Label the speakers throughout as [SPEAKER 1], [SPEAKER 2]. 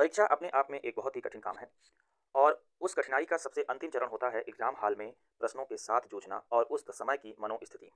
[SPEAKER 1] परीक्षा अपने आप में एक बहुत ही कठिन काम है और उस कठिनाई का सबसे अंतिम चरण होता है एग्जाम हॉल में प्रश्नों के साथ जूझना और उस समय की मनोस्थिति।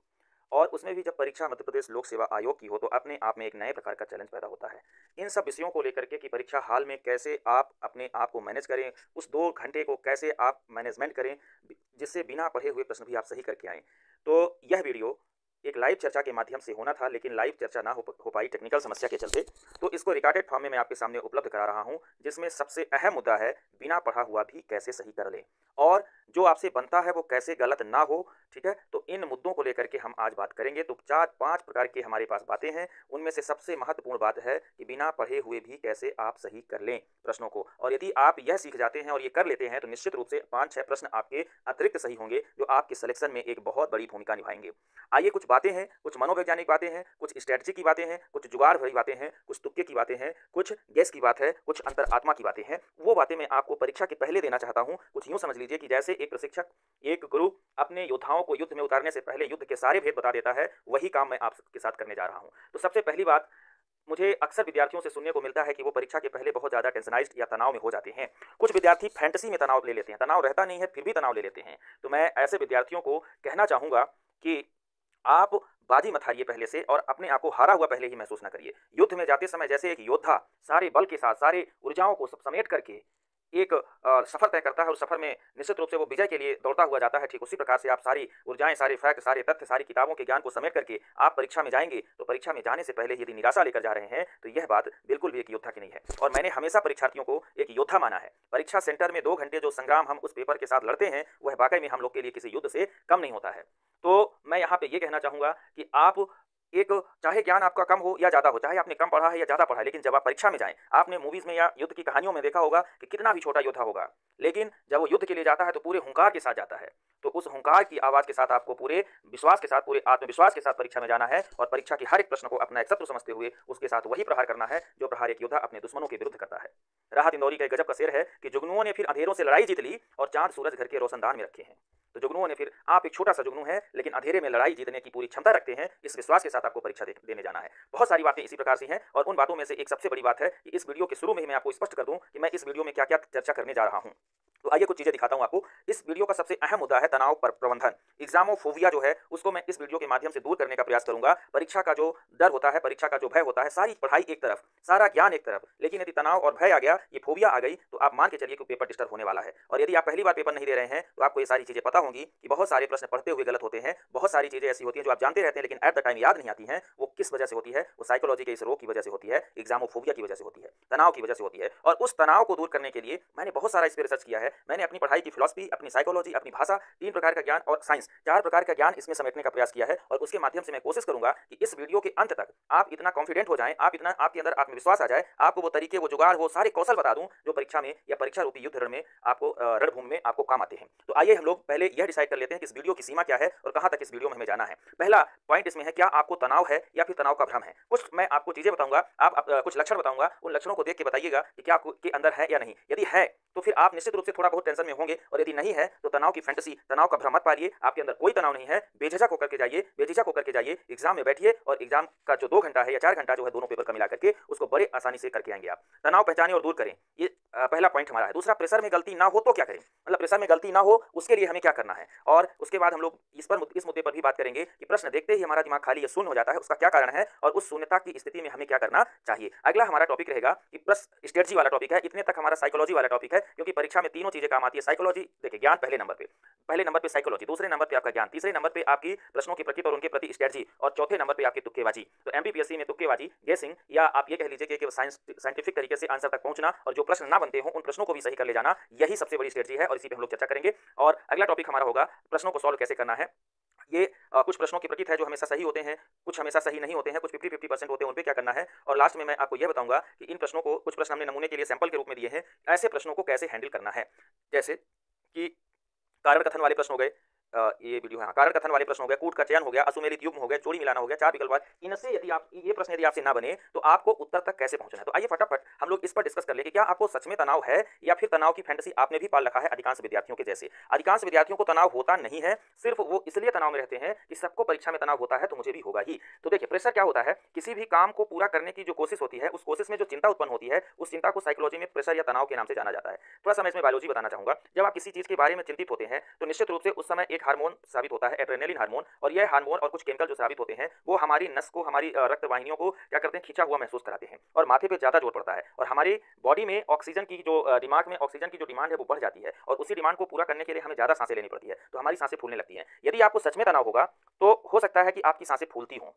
[SPEAKER 1] और उसमें भी जब परीक्षा मध्य प्रदेश लोक सेवा आयोग की हो तो अपने आप में एक नए प्रकार का चैलेंज पैदा होता है। इन सब विषयों को लेकर के कि परीक्षा हाल में कैसे आप अपने आप को मैनेज करें, उस 2 घंटे को कैसे आप मैनेजमेंट करें जिससे बिना पढ़े हुए प्रश्न भी आप सही करके आएँ। तो यह वीडियो एक लाइव चर्चा के माध्यम से होना था, लेकिन लाइव चर्चा ना हो पाई टेक्निकल समस्या के चलते। तो इसको रिकॉर्डेड फॉर्म में मैं आपके सामने उपलब्ध करा रहा हूं, जिसमें सबसे अहम मुद्दा है बिना पढ़ा हुआ भी कैसे सही कर लें और जो आपसे बनता है वो कैसे गलत ना हो। ठीक है, तो इन मुद्दों को लेकर के हम आज बात करेंगे। तो 4-5 प्रकार की हमारे पास बातें हैं, उनमें से सबसे महत्वपूर्ण बात है कि बिना पढ़े हुए भी कैसे आप सही कर लें प्रश्नों को। और यदि आप यह सीख जाते हैं और ये कर लेते हैं तो निश्चित रूप से 5-6 प्रश्न आपके अतिरिक्त सही होंगे, जो आपके सिलेक्शन में एक बहुत बड़ी भूमिका निभाएंगे। आइए, कुछ बातें हैं, कुछ मनोवैज्ञानिक बातें हैं, कुछ स्ट्रेटजी की बातें हैं, कुछ जुगाड़ भरी बातें हैं, कुछ तुक्के की बातें हैं, कुछ गैस की बात है, कुछ अंतरात्मा की बातें हैं। वो बातें मैं आपको परीक्षा के पहले देना चाहता हूं। कुछ यूं समझ लीजिए कि जैसे एक प्रशिक्षक, एक गुरु अपने योद्धाओं को युद्ध में उतारने से पहले युद्ध के सारे भेद बता देता है, वही काम मैं आपके साथ करने जा रहा हूं। तो सबसे पहली बात, मुझे अक्सर विद्यार्थियों से सुनने को मिलता है कि वो परीक्षा के पहले बहुत ज़्यादा टेंशनाइज्ड या तनाव में हो जाते हैं। कुछ विद्यार्थी फैंटेसी में तनाव ले लेते हैं, तनाव रहता नहीं है फिर भी तनाव ले लेते हैं। तो मैं ऐसे विद्यार्थियों को कहना चाहूँगा कि आप बाजी मत हारिए पहले से और अपने आप को हारा हुआ पहले ही महसूस ना करिए। युद्ध में जाते समय जैसे एक योद्धा सारे बल के साथ, सारे ऊर्जाओं को सब समेट करके एक सफर तय करता है और सफर में निश्चित रूप से वो विजय के लिए दौड़ता हुआ जाता है, ठीक उसी प्रकार से आप सारी ऊर्जाएं, सारे फैक्ट, सारे तथ्य, सारी किताबों के ज्ञान को समेट करके आप परीक्षा में जाएंगे। तो परीक्षा में जाने से पहले यदि निराशा लेकर जा रहे हैं तो यह बात बिल्कुल भी एक योद्धा की नहीं है। और मैंने हमेशा परीक्षार्थियों को एक योद्धा माना है। परीक्षा सेंटर में 2 घंटे जो संग्राम हम उस पेपर के साथ लड़ते हैं, वह वाकई में हम लोग के लिए किसी युद्ध से कम नहीं होता है। तो मैं यहाँ पे ये कहना चाहूंगा कि आप एक, चाहे ज्ञान आपका कम हो या ज़्यादा हो, चाहे आपने कम पढ़ा है या ज़्यादा पढ़ा है, लेकिन जब आप परीक्षा में जाएं, आपने मूवीज़ में या युद्ध की कहानियों में देखा होगा कि कितना भी छोटा योद्धा होगा, लेकिन जब वो युद्ध के लिए जाता है तो पूरे हुंकार के साथ जाता है। तो उस हुंकार की आवाज़ के साथ आपको पूरे विश्वास के साथ, पूरे आत्मविश्वास के साथ परीक्षा में जाना है और परीक्षा के हर एक प्रश्न को अपना एक शत्रु समझते हुए उसके साथ वही प्रहार करना है जो प्रहार एक योद्धा अपने दुश्मनों के विरुद्ध करता है। राहत इंदौरी का एक गजब का शेर है कि जुगनुओं ने फिर अंधेरों से लड़ाई जीत ली और चांद सूरज घर के रोशनदान में रखे हैं। तो जुगनुओं ने फिर, आप एक छोटा सा जुगनू है लेकिन अंधेरे में लड़ाई जीतने की पूरी क्षमता रखते हैं, इस विश्वास के साथ आपको परीक्षा देने जाना है। बहुत सारी बातें इसी प्रकार से हैं और उन बातों में से एक सबसे बड़ी बात है कि इस वीडियो के शुरू में ही मैं आपको स्पष्ट कर दूं कि मैं इस वीडियो में क्या क्या चर्चा करने जा रहा हूं। तो आइए कुछ चीजें दिखाता हूं आपको। इस वीडियो का सबसे अहम मुद्दा है तनाव प्रबंधन। एग्जामोफोबिया जो है उसको मैं इस वीडियो के माध्यम से दूर करने का प्रयास करूंगा। परीक्षा का जो डर होता है, परीक्षा का जो भय होता है, सारी पढ़ाई एक तरफ, सारा ज्ञान एक तरफ, लेकिन यदि तनाव और भय आ गया, ये फोबिया आ गई, तो आप मान के चलिए कि पेपर डिस्टर्ब होने वाला है। और यदि आप पहली बार पेपर नहीं दे रहे हैं तो आपको ये सारी चीजें पता होंगी कि बहुत सारे प्रश्न पढ़ते हुए गलत होते हैं, बहुत सारी चीजें ऐसी होती हैं जो आप जानते रहते हैं लेकिन एट द टाइम याद नहीं आती हैं। वो किस वजह से होती है? वो साइकोलॉजी के इस रोग की वजह से होती है, एग्जामोफोबिया की वजह से होती है, तनाव की वजह से होती है। और उस तनाव को दूर करने के लिए मैंने बहुत सारा इस पर रिसर्च किया है। मैंने अपनी पढ़ाई की फिलॉसफी, अपनी साइकोलॉजी, अपनी भाषा, 3 प्रकार का ज्ञान और साइंस, 4 प्रकार का ज्ञान इसमें समेटने का प्रयास किया है। और उसके माध्यम से मैं कोशिश करूंगा कि इस वीडियो के अंत तक आप इतना कॉन्फिडेंट हो जाएं, आप इतना, आपके अंदर आत्मविश्वास आ जाए, आपको वो तरीके, वो जुगाड़, वो सारे कौशल बता दूं जो परीक्षा में या परीक्षा रूपी युद्ध रण में आपको, रणभूमि में आपको काम आते हैं। तो आइए हम लोग पहले यह डिसाइड कर लेते हैं कि इस वीडियो की सीमा क्या है और कहां तक इस वीडियो में हमें जाना है। पहला पॉइंट इसमें है, क्या आपको तनाव है या फिर तनाव का भ्रम है। कुछ मैं आपको चीजें बताऊंगा, कुछ लक्षण बताऊंगा, उन लक्षणों को देख के बताइएगा कि क्या आपके अंदर है या नहीं। यदि है तो फिर आप निश्चित रूप से थोड़ा बहुत टेंशन में होंगे, और यदि नहीं है तो तनाव की फैंटेसी, तनाव का भ्रम मत पालिए। आपके अंदर कोई तनाव नहीं है, बेझिझक होकर के जाइए, बेझिझक होकर के जाइए, एग्जाम में बैठिए और एग्जाम का जो 2 घंटा है या 4 घंटा जो है, दोनों पेपर का मिला करके उसको बड़े आसानी से करके आएंगे आप। तनाव पहचानें और दूर करें, ये पहला पॉइंट हमारा है। दूसरा, प्रेशर में गलती ना हो तो क्या करें, मतलब प्रेशर में गलती ना हो उसके लिए हमें क्या करना है। और उसके बाद हम लोग इस मुद्दे पर भी बात करेंगे कि प्रश्न देखते ही हमारा दिमाग खाली या शून्य हो जाता है, उसका क्या कारण है और उस शून्यता की स्थिति में हमें क्या करना चाहिए। अगला हमारा टॉपिक रहेगा कि प्रश्न स्ट्रेटजी वाला टॉपिक है। इतने तक हमारा साइकोलॉजी वाला टॉपिक है, क्योंकि परीक्षा में तीनों चीजें काम आती है। साइकोलॉजी, देखिए, ज्ञान पहले नंबर पे साइकोलॉजी, दूसरे नंबर पे आपका ज्ञान, तीसरे नंबर पे आपकी प्रश्नों के प्रकृति और उनके प्रति स्ट्रेटजी, और चौथे नंबर पे आपकी तुक्केबाजी। तो एमपीपीएससी में तुक्केबाजी, गेसिंग, या आप ये कह लीजिए कि साइंटिफिक तरीके से आंसर तक पहुंचना और जो प्रश्न ना बनते हो उन प्रश्नों को भी सही कर ले जाना, यही सबसे बड़ी स्ट्रेटजी है और इसी पे हम लोग चर्चा करेंगे। और अगला टॉपिक हमारा होगा प्रश्नों को सॉल्व कैसे करना है। ये कुछ प्रश्नों की प्रकृति है जो हमेशा सही होते हैं, कुछ हमेशा सही नहीं होते हैं, कुछ 50-50% होते हैं, उन पे क्या करना है। और लास्ट में मैं आपको यह बताऊंगा कि इन प्रश्नों को, कुछ प्रश्न हमने नमूने के लिए सैंपल के रूप में दिए हैं, ऐसे प्रश्नों को कैसे हैंडल करना है। जैसे कि कारण कथन वाले प्रश्न हो गए, ये वीडियो है, हाँ, कारण कथन वाले प्रश्न हो गए, कूट का चयन हो गया, असुमेलित युग्म हो गया, जोड़ी मिलाना हो गया, चार विकल्प, इनसे यदि आप ये प्रश्न यदि आपसे ना बने तो आपको उत्तर तक कैसे पहुंचना है। तो आइए फटाफट हम लोग इस पर डिस्कस कर लें कि क्या आपको सच में तनाव है या फिर तनाव की फैंटेसी आपने भी पाल रखा है अधिकांश विद्यार्थियों के जैसे। अधिकांश विद्यार्थियों को तनाव होता नहीं है, सिर्फ वो इसलिए तनाव में रहते हैं कि सबको परीक्षा में तनाव होता है तो मुझे भी होगा ही। तो देखिए प्रेशर क्या होता है, किसी भी काम को पूरा करने की जो कोशिश होती है, उस कोशिश में जो चिंता उत्पन्न होती है, उस चिंता को साइकोलॉजी में प्रेशर या तनाव के नाम से जाना जाता है। थोड़ा सा मैं इसमें बायोलॉजी बताना चाहूंगा। जब आप किसी चीज के बारे में चिंतित होते हैं तो निश्चित रूप से उस समय एक हार्मोन साबित होता है, एड्रेनलिन हार्मोन, और यह हार्मोन और कुछ केमिकल जो साबित होते हैं वो हमारी नस को, हमारी रक्त वाहिनियों को क्या करते हैं, खींचा हुआ महसूस कराते हैं और माथे पे ज्यादा जोर पड़ता है और हमारी बॉडी में ऑक्सीजन की जो दिमाग में ऑक्सीजन की जो डिमांड है वो बढ़ जाती है और उसी डिमांड को पूरा करने के लिए हमें ज्यादा सांसें लेनी पड़ती है, तो हमारी सांसें फूलने लगती हैं। यदि आपको सच में तनाव होगा तो हो सकता है कि आपकी सांसें फूलती हों।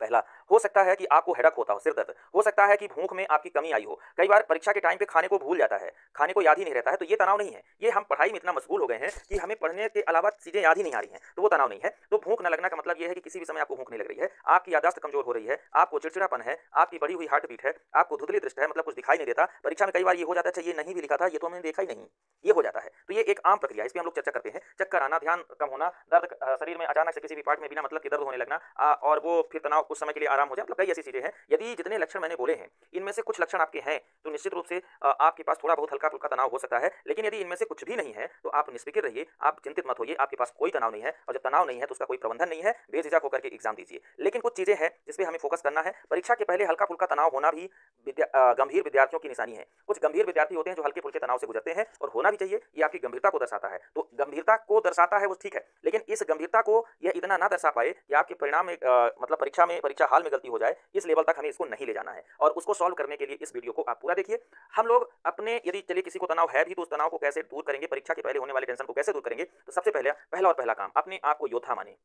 [SPEAKER 1] पहला, हो सकता है कि आपको हेडक होता हो, सिर दर्द, हो सकता है कि भूख में आपकी कमी आई हो। कई बार परीक्षा के टाइम पे खाने को भूल जाता है, खाने को याद ही नहीं रहता है, तो ये तनाव नहीं है। ये हम पढ़ाई में इतना मशगूल हो गए हैं कि हमें पढ़ने के अलावा चीजें याद ही नहीं आ रही हैं, तो वो तनाव नहीं है। तो भूख न लगना का मतलब ये है कि किसी भी समय आपको भूख नहीं लग रही है, आपकी याददाश्त कमजोर हो रही है, आपको चिड़चिड़ापन है, आपकी बढ़ी हुई हार्ट बीट है, आपको धुंधली दृष्टि है, मतलब कुछ दिखाई नहीं देता। परीक्षा में कई बार ये हो जाता है, ये नहीं भी लिखा था, ये तो हमने देखा ही नहीं, ये हो जाता है। तो ये एक आम प्रक्रिया है, इस पर हम लोग चर्चा करते हैं। चक्कर आना, ध्यान कम होना, दर्द शरीर में अचानक से किसी भी पार्ट में बिना मतलब के दर्द होने लगना, और वो फिर तनाव कुछ समय के लिए आराम हो जाए, मतलब कई ऐसी चीजें हैं। यदि जितने लक्षण मैंने बोले हैं इनमें से कुछ लक्षण आपके हैं तो निश्चित रूप से आपके पास थोड़ा बहुत हल्का फुल्का तनाव हो सकता है, लेकिन यदि इनमें से कुछ भी नहीं है तो आप निष्फिक्र रहिए, आप चिंतित मत होइए, आपके पास कोई तनाव नहीं है। और जब तनाव नहीं है तो उसका कोई प्रबंधन नहीं है, बेझिझक होकर के एग्जाम दीजिए। लेकिन कुछ चीजें हैं जिसपे हमें फोकस करना है। परीक्षा के पहले हल्का फुल्का तनाव होना भी गंभीर विद्यार्थियों की निशानी है। कुछ गंभीर विद्यार्थी होते हैं जो हल्के फुल्के तनाव से गुजरते हैं, और होना भी चाहिए, ये आपकी गंभीरता को दर्शाता है। तो गंभीरता को दर्शाता है वो ठीक है, लेकिन इस गंभीरता को यह इतना ना दर्शा पाए कि आपके परिणाम में मतलब परीक्षा हाल में गलती हो जाए, इस लेवल तक हमें इसको नहीं ले जाना है। और उसको सॉल्व करने के लिए इस वीडियो को आप पूरा देखिए। हम लोग अपने, यदि चलिए किसी को तनाव है भी तो उस तनाव को कैसे दूर करेंगे, परीक्षा के पहले होने वाले टेंशन को कैसे दूर करेंगे। तो सबसे पहला काम, अपने आप को योद्धा माने।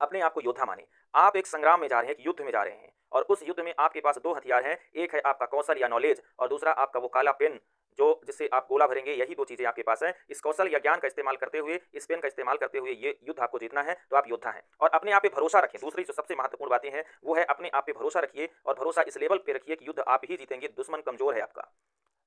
[SPEAKER 1] अपने आप को योद्धा माने। आप एक संग्राम में जा रहे हैं, एक युद्ध में जा रहे हैं, और उस युद्ध में आपके पास दो हथियार हैं। एक है आपका कौशल या नॉलेज, और दूसरा आपका वो काला पेन जो जिससे आप गोला भरेंगे। यही दो चीजें आपके पास हैं। इस कौशल या ज्ञान का इस्तेमाल करते हुए, इस पेन का इस्तेमाल करते हुए ये युद्ध आपको जीतना है, तो आप योद्धा हैं। और अपने आप पे भरोसा रखें। दूसरी जो सबसे महत्वपूर्ण बातें हैं वो है अपने आप पे भरोसा रखिए, और भरोसा इस लेवल पे रखिए कि युद्ध आप ही जीतेंगे, दुश्मन कमजोर है आपका।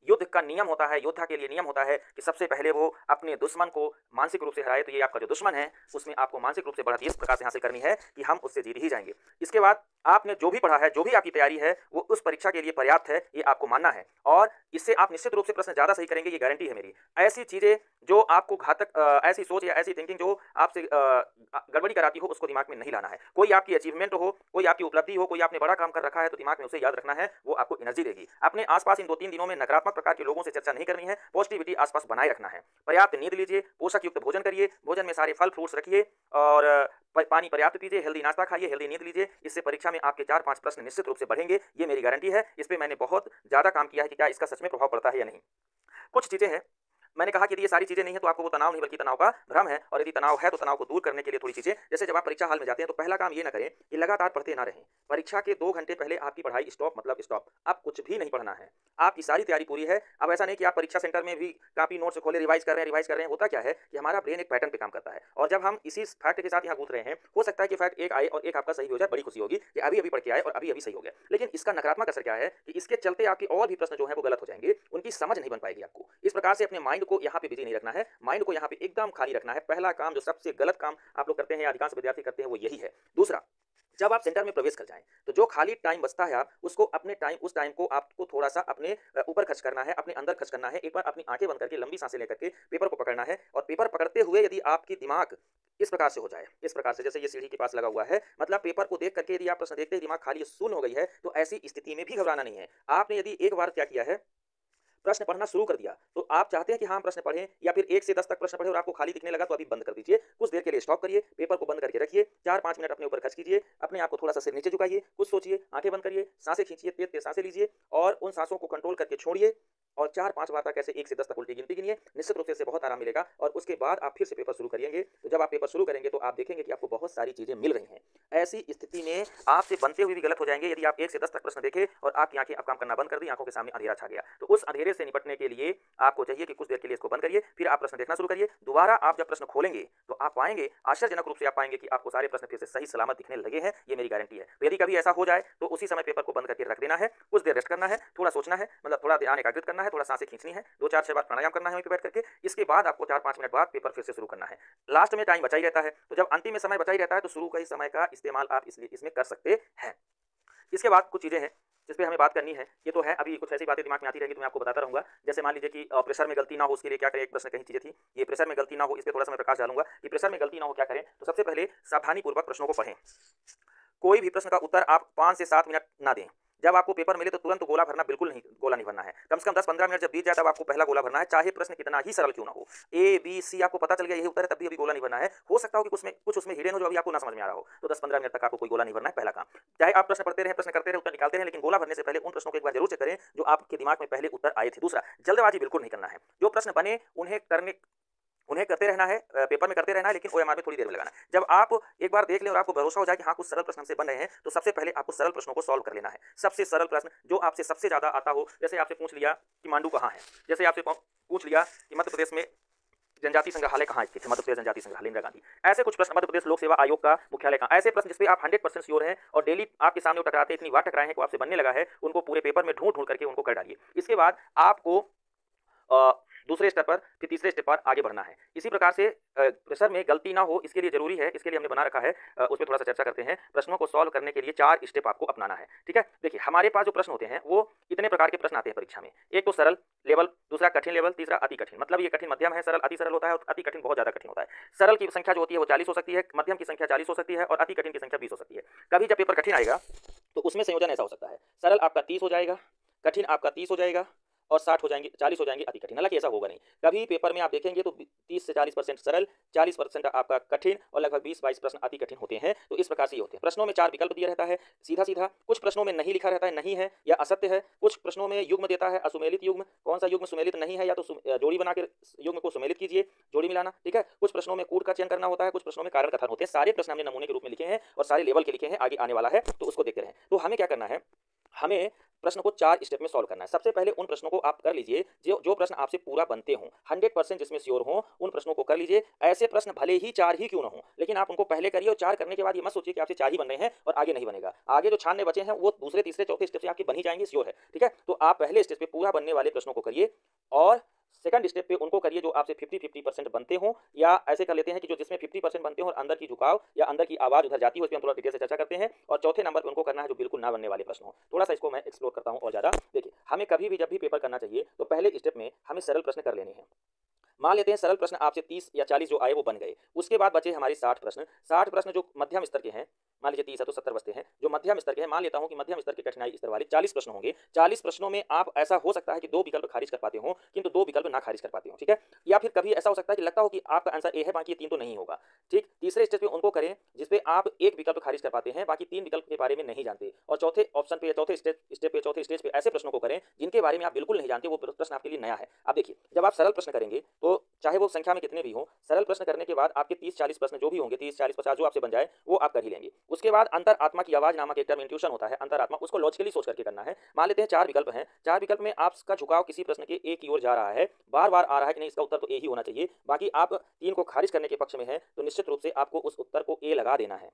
[SPEAKER 1] युद्ध का नियम होता है, योद्धा के लिए नियम होता है कि सबसे पहले वो अपने दुश्मन को मानसिक रूप से हराए। तो ये आपका जो दुश्मन है उसमें आपको मानसिक रूप से बढ़त इस प्रकार से हासिल करनी है कि हम उससे जीत ही जाएंगे। इसके बाद आपने जो भी पढ़ा है, जो भी आपकी तैयारी है, वो उस परीक्षा के लिए पर्याप्त है, ये आपको मानना है, और इससे आप निश्चित रूप से प्रश्न ज्यादा सही करेंगे, ये गारंटी है मेरी। ऐसी चीजें जो आपको घातक, ऐसी सोच या ऐसी थिंकिंग जो आपसे गड़बड़ी कराती हो, उसको दिमाग में नहीं लाना है। कोई आपकी अचीवमेंट हो, कोई आपकी उपलब्धि हो, कोई आपने बड़ा काम कर रखा है, तो दिमाग में उसे याद रखना है, वो आपको एनर्जी देगी। अपने आसपास इन 2-3 दिनों में नकारात्मक प्रकार के लोगों से चर्चा नहीं करनी है, पॉजिटिविटी आसपास बनाए रखना है। पर्याप्त नींद लीजिए, पोषक युक्त भोजन करिए, भोजन में सारे फल फ्रूट्स रखिए, और पानी पर्याप्त पीजिए, हेल्दी नाश्ता खाइए, हेल्दी नींद लीजिए। इससे परीक्षा में आपके 4-5 प्रश्न निश्चित रूप से बढ़ेंगे, ये मेरी गारंटी है। इस पे मैंने बहुत ज्यादा काम किया है कि क्या इसका सच में प्रभाव पड़ता है या नहीं। कुछ चीजें हैं, मैंने कहा कि यदि ये सारी चीजें नहीं है तो आपको वो तनाव नहीं बल्कि तनाव का भ्रम है। और यदि तनाव है तो तनाव को दूर करने के लिए थोड़ी चीजें, जैसे जब आप परीक्षा हाल में जाते हैं तो पहला काम ये ना करें कि लगातार पढ़ते ना रहें। परीक्षा के 2 घंटे पहले आपकी पढ़ाई स्टॉप, मतलब स्टॉप। आप कुछ भी नहीं पढ़ना है, आपकी सारी तैयारी पूरी है। अब ऐसा नहीं कि आप परीक्षा सेंटर में भी कापी नोट्स खोले रिवाइज कर रहे हैं। होता क्या है कि हमारा ब्रेन एक पैटर्न पे काम करता है, और जब हम इसी फैक्ट के साथ यहाँ कूद रहे हैं, हो सकता है कि फैक्ट एक आए और एक आपका सही हो जाए, बड़ी खुशी होगी कि अभी अभी पढ़ के आए और अभी अभी सही हो गया। लेकिन इसका नकारात्मक असर क्या है कि इसके चलते आपके और भी प्रश्न जो है वो गलत हो जाएंगे, उनकी समझ नहीं बन पाएगी आपको। इस प्रकार से अपने माइंड को यहाँ पे बिजी नहीं रखना है, माइंड को यहाँ पे एकदम खाली रखना है। पहला काम, जो सबसे गलत काम आप लोग करते हैं या अधिकांश विद्यार्थी करते हैं, वो यही है। दूसरा, जब आप सेंटर में प्रवेश कर जाएं तो जो खाली टाइम बचता है आप उसको उस टाइम को आपको थोड़ा सा अपने ऊपर खर्च करना है, अपने अंदर खर्च करना है। एक बार अपनी आंखें बंद करके लंबी सांसें लेकर के पेपर को पकड़ना है, और पेपर पकड़ते हुए यदि आपकी दिमाग इस प्रकार से हो जाए, इस प्रकार से जैसे ये सीढ़ी के पास लगा हुआ है, मतलब पेपर को देख करके यदि आप प्रश्न देखते ही दिमाग खाली शून्य हो गई है, तो ऐसी स्थिति में भी घबराना नहीं है। आपने यदि एक बार क्या किया है, प्रश्न पढ़ना शुरू कर दिया, तो आप चाहते हैं कि हाँ प्रश्न पढ़ें, या फिर 1 से 10 तक प्रश्न पढ़ें और आपको खाली दिखने लगा, तो अभी बंद कर दीजिए। कुछ देर के लिए स्टॉप करिए, पेपर को बंद करके रखिए, 4-5 मिनट अपने ऊपर खर्च कीजिए, अपने आप को थोड़ा सा सिर नीचे झुकाइए, कुछ सोचिए, आंखें बंद करिए, सांसें खींचिए, तेज तेज सांसें लीजिए, और उन सांसों को कंट्रोल करके छोड़िए, और 4-5 बार तक ऐसे 1 से 10 तक उल्टी गिनती गिनिए। निश्चित रूप से इससे बहुत आराम मिलेगा, और उसके बाद आप फिर से पेपर शुरू करेंगे। तो जब आप पेपर शुरू करेंगे तो आप देखेंगे कि आपको बहुत सारी चीजें मिल रही हैं। ऐसी स्थिति में आपसे बनते हुए भी गलत हो जाएंगे यदि आप 1 से 10 तक प्रश्न देखें और आपकी आंखें अब काम करना बंद कर दी, आंखों के सामने अंधेरा छा गया। तो उस अंधेरे से निपटने के लिए आपको चाहिए कि कुछ देर के लिए इसको बंद करिए, फिर आप प्रश्न देखना शुरू करिए। दोबारा आप जब प्रश्न खोलेंगे तो आप पाएंगे, आश्चर्यजनक रूप से आप पाएंगे कि आपको सारे प्रश्न फिर से सही सलामत दिखने लगे हैं। ये मेरी गारंटी है। तो यदि कभी ऐसा हो जाए तो उसी समय पेपर को बंद करके रख देना है, कुछ देर रेस्ट करना है, थोड़ा सोचना है, मतलब थोड़ा ध्यान एकाग्रित करना है, है, थोड़ा सांसें खींचनी है, 2-4-6 बार प्राणायाम करना है वहीं पे बैठ करके। इसके बाद आपको 4-5 मिनट बाद पेपर फिर से शुरू करना है। लास्ट में टाइम बचा ही रहता है, तो जब अंतिम में समय बचा ही रहता है तो शुरू का ही समय का इस्तेमाल आप इसलिए इसमें कर सकते हैं। इसके बाद कुछ चीज़ें हैं जिस पे हमें बात करनी है। ये तो है, अभी कुछ ऐसी बातें दिमाग में आती रहेंगी तो मैं आपको बताता रहूँगा। जैसे मान लीजिए कि प्रेशर में गलती ना हो उसके लिए क्या करें, एक प्रश्न कहीं चीज़ें थी, ये प्रेशर में गलती ना हो इस पे थोड़ा सा मैं प्रकाश डालूंगा कि प्रेशर में गलती ना हो क्या करें। तो सबसे पहले सावधानीपूर्वक प्रश्नों को पढ़ें। कोई भी प्रश्न का उत्तर आप 5 से 7 मिनट ना दें। जब आपको पेपर मिले तो तुरंत गोला भरना बिल्कुल नहीं, गोला नहीं भरना है। कम से कम 10-15 मिनट जब बीत जाए तब आपको पहला गोला भरना है, चाहे प्रश्न कितना ही सरल क्यों ना हो। ए बी सी आपको पता चल गया यही उत्तर है, तब भी अभी गोला नहीं भरना है। हो सकता हो कि कुछ उसमें हिडन हो जो अभी आपको ना समझ में आ रहा हो, तो 10-15 मिनट तक आपको कोई गोला नहीं भरना है, पहला काम। चाहे आप प्रश्न पढ़ते रहे, प्रश्न करते रहे, उत्तर निकालते रहे, लेकिन गोला भरने से पहले उन प्रश्नों को एक बार जरूर चेक करें जो आपके दिमाग में पहले उत्तर आए थे। दूसरा, जल्दबाजी बिल्कुल नहीं करना है। जो प्रश्न बने उन्हें करते रहना है, पेपर में करते रहना है, लेकिन ओएमआर में थोड़ी देर में लगाना है। जब आप एक बार देख लें और आपको भरोसा हो जाए कि हाँ कुछ सरल प्रश्न हमसे बन रहे हैं, तो सबसे पहले आपको सरल प्रश्नों को सॉल्व कर लेना है। सबसे सरल प्रश्न जो आपसे सबसे ज़्यादा आता हो, जैसे आपसे पूछ लिया कि मांडू कहाँ है, जैसे आपसे पूछ लिया कि मध्य प्रदेश में जनजाति संग्रहालय कहाँ स्थित है, मध्य प्रदेश जनजाति संग्रहालय इंदिरा गांधी। ऐसे कुछ प्रश्न, मध्य प्रदेश लोक सेवा आयोग का मुख्यालय कहाँ, ऐसे प्रश्न जिसपे आप 100% श्योर हैं और डेली आपके सामने वो टकराते, इतनी बार टकराए हैं कि आपसे बनने लगा है, उनको पूरे पेपर में ढूंढ करके उनको कर डालिए। इसके बाद आपको दूसरे स्टेप पर, फिर तीसरे स्टेप पर आगे बढ़ना है। इसी प्रकार से प्रेशर में गलती ना हो इसके लिए जरूरी है, इसके लिए हमने बना रखा है, उस पर थोड़ा सा चर्चा करते हैं। प्रश्नों को सॉल्व करने के लिए 4 स्टेप आपको अपनाना है, ठीक है। देखिए हमारे पास जो प्रश्न होते हैं वो इतने प्रकार के प्रश्न आते हैं परीक्षा में। एक तो सरल लेवल, दूसरा कठिन लेवल, तीसरा अति कठिन। मतलब ये कठिन मध्यम है, सरल अति सरल होता है और अति कठिन बहुत ज्यादा कठिन होता है। सरल की संख्या जो होती है वो 40 हो सकती है, मध्यम की संख्या 40 हो सकती है और अति कठिन की संख्या 20 हो सकती है। कभी जब पेपर कठिन आएगा तो उसमें संयोजन ऐसा हो सकता है, सरल आपका 30 हो जाएगा, कठिन आपका 30 हो जाएगा और 60 हो जाएंगे, 40 हो जाएंगे अति कठिन। हालांकि ऐसा होगा नहीं, कभी पेपर में आप देखेंगे तो 30 से 40% सरल, 40% आपका कठिन और लगभग 20-22 प्रश्न अति कठिन होते हैं। तो इस प्रकार से ये होते हैं। प्रश्नों में 4 विकल्प दिया रहता है सीधा सीधा, कुछ प्रश्नों में नहीं लिखा रहता है, नहीं है या असत्य है, कुछ प्रश्नों में युग्म देता है, असुमेलित युग्म, कौन सा युग्म सुमेलित नहीं है या तो जोड़ी बना के युग्म को सुमेलित कीजिए, जोड़ी मिलाना, ठीक है। कुछ प्रश्नों में कूट का चयन करना होता है, कुछ प्रश्नों में कारण कथन होते हैं। सारे प्रश्न हमने नमूने के रूप में लिखे हैं और सारे लेवल के लिखे हैं, आगे आने वाला है तो उसको देखते रहें। तो हमें क्या करना है, हमें प्रश्न को 4 स्टेप में सॉल्व करना है। सबसे पहले उन प्रश्नों को आप कर लीजिए जो प्रश्न आपसे पूरा बनते हों, 100% जिसमें श्योर हों, उन प्रश्नों को कर लीजिए। ऐसे प्रश्न भले ही 4 ही क्यों ना हो, लेकिन आप उनको पहले करिए और 4 करने के बाद ये मत सोचिए कि आपसे 4 ही बन रहे हैं और आगे नहीं बनेगा। आगे जो 96 बचे हैं वो दूसरे तीसरे चौथे स्टेप से आपके बन ही जाएंगे, श्योर है, ठीक है। तो आप पहले स्टेप पे पूरा बनने वाले प्रश्नों को करिए और सेकंड स्टेप पे उनको करिए जो आपसे 50-50% बनते हों, या ऐसे कर लेते हैं कि जो जिसमें 50% बनते हो और अंदर की झुकाव या अंदर की आवाज उधर जाती हो, इस पे हम थोड़ा डिटेल से चर्चा करते हैं। और चौथे नंबर पे उनको करना है जो बिल्कुल ना बनने वाले प्रश्न हो। थोड़ा सा इसको मैं एक्सप्लोर करता हूं और ज्यादा। देखिए हमें कभी भी जब भी पेपर करना चाहिए तो पहले स्टेप में हमें सरल प्रश्न कर लेने हैं। मान लेते हैं सरल प्रश्न आपसे 30 या 40 जो आए वो बन गए, उसके बाद बचे हमारे 60 प्रश्न। 60 प्रश्न जो मध्यम स्तर के हैं, मान लीजिए 30 है तो 70 बचते हैं जो मध्यम स्तर के हैं। मान लेता हूं कि मध्यम स्तर के कठिनाई स्तर वाले 40 प्रश्न होंगे। 40 प्रश्नों में आप ऐसा हो सकता है कि 2 विकल्प खारिज कर पाते हो, किंतु 2 विकल्प ना खारिज कर पाते हो, ठीक है। या फिर कभी ऐसा हो सकता है कि लगता हो कि आपका आंसर ए है, बाकी 3 तो नहीं होगा, ठीक। तीसरे स्टेज पे उनको करें जिसपे आप 1 विकल्प खारिज कर पाते हैं, बाकी 3 विकल्प के बारे में नहीं जानते। और चौथे ऑप्शन पे या चौथे स्टेज पे ऐसे प्रश्नों को करें जिनके बारे में आप बिल्कुल नहीं जानते, वो प्रश्न आपके लिए नया है। अब देखिए जब आप सरल प्रश्न करेंगे तो चाहे वो संख्या में कितने भी हो, सरल प्रश्न करने के बाद आपके 30-40 प्रश्न जो भी होंगे, 30-40-50 जो आपसे बन जाए वो आप कर ही लेंगे। उसके बाद अंतर आत्मा की आवाज नामक एक टर्म इंट्यूशन होता है, अंतर आत्मा, उसको लॉजिकली सोच करके करना है। मान लेते हैं 4 विकल्प हैं, 4 विकल्प में आपका झुकाव किसी प्रश्न के ए की ओर जा रहा है, बार बार आ रहा है कि नहीं इसका उत्तर तो ए ही होना चाहिए, बाकी आप 3 को खारिज करने के पक्ष में है, तो निश्चित रूप से आपको उस उत्तर को ए लगा देना है।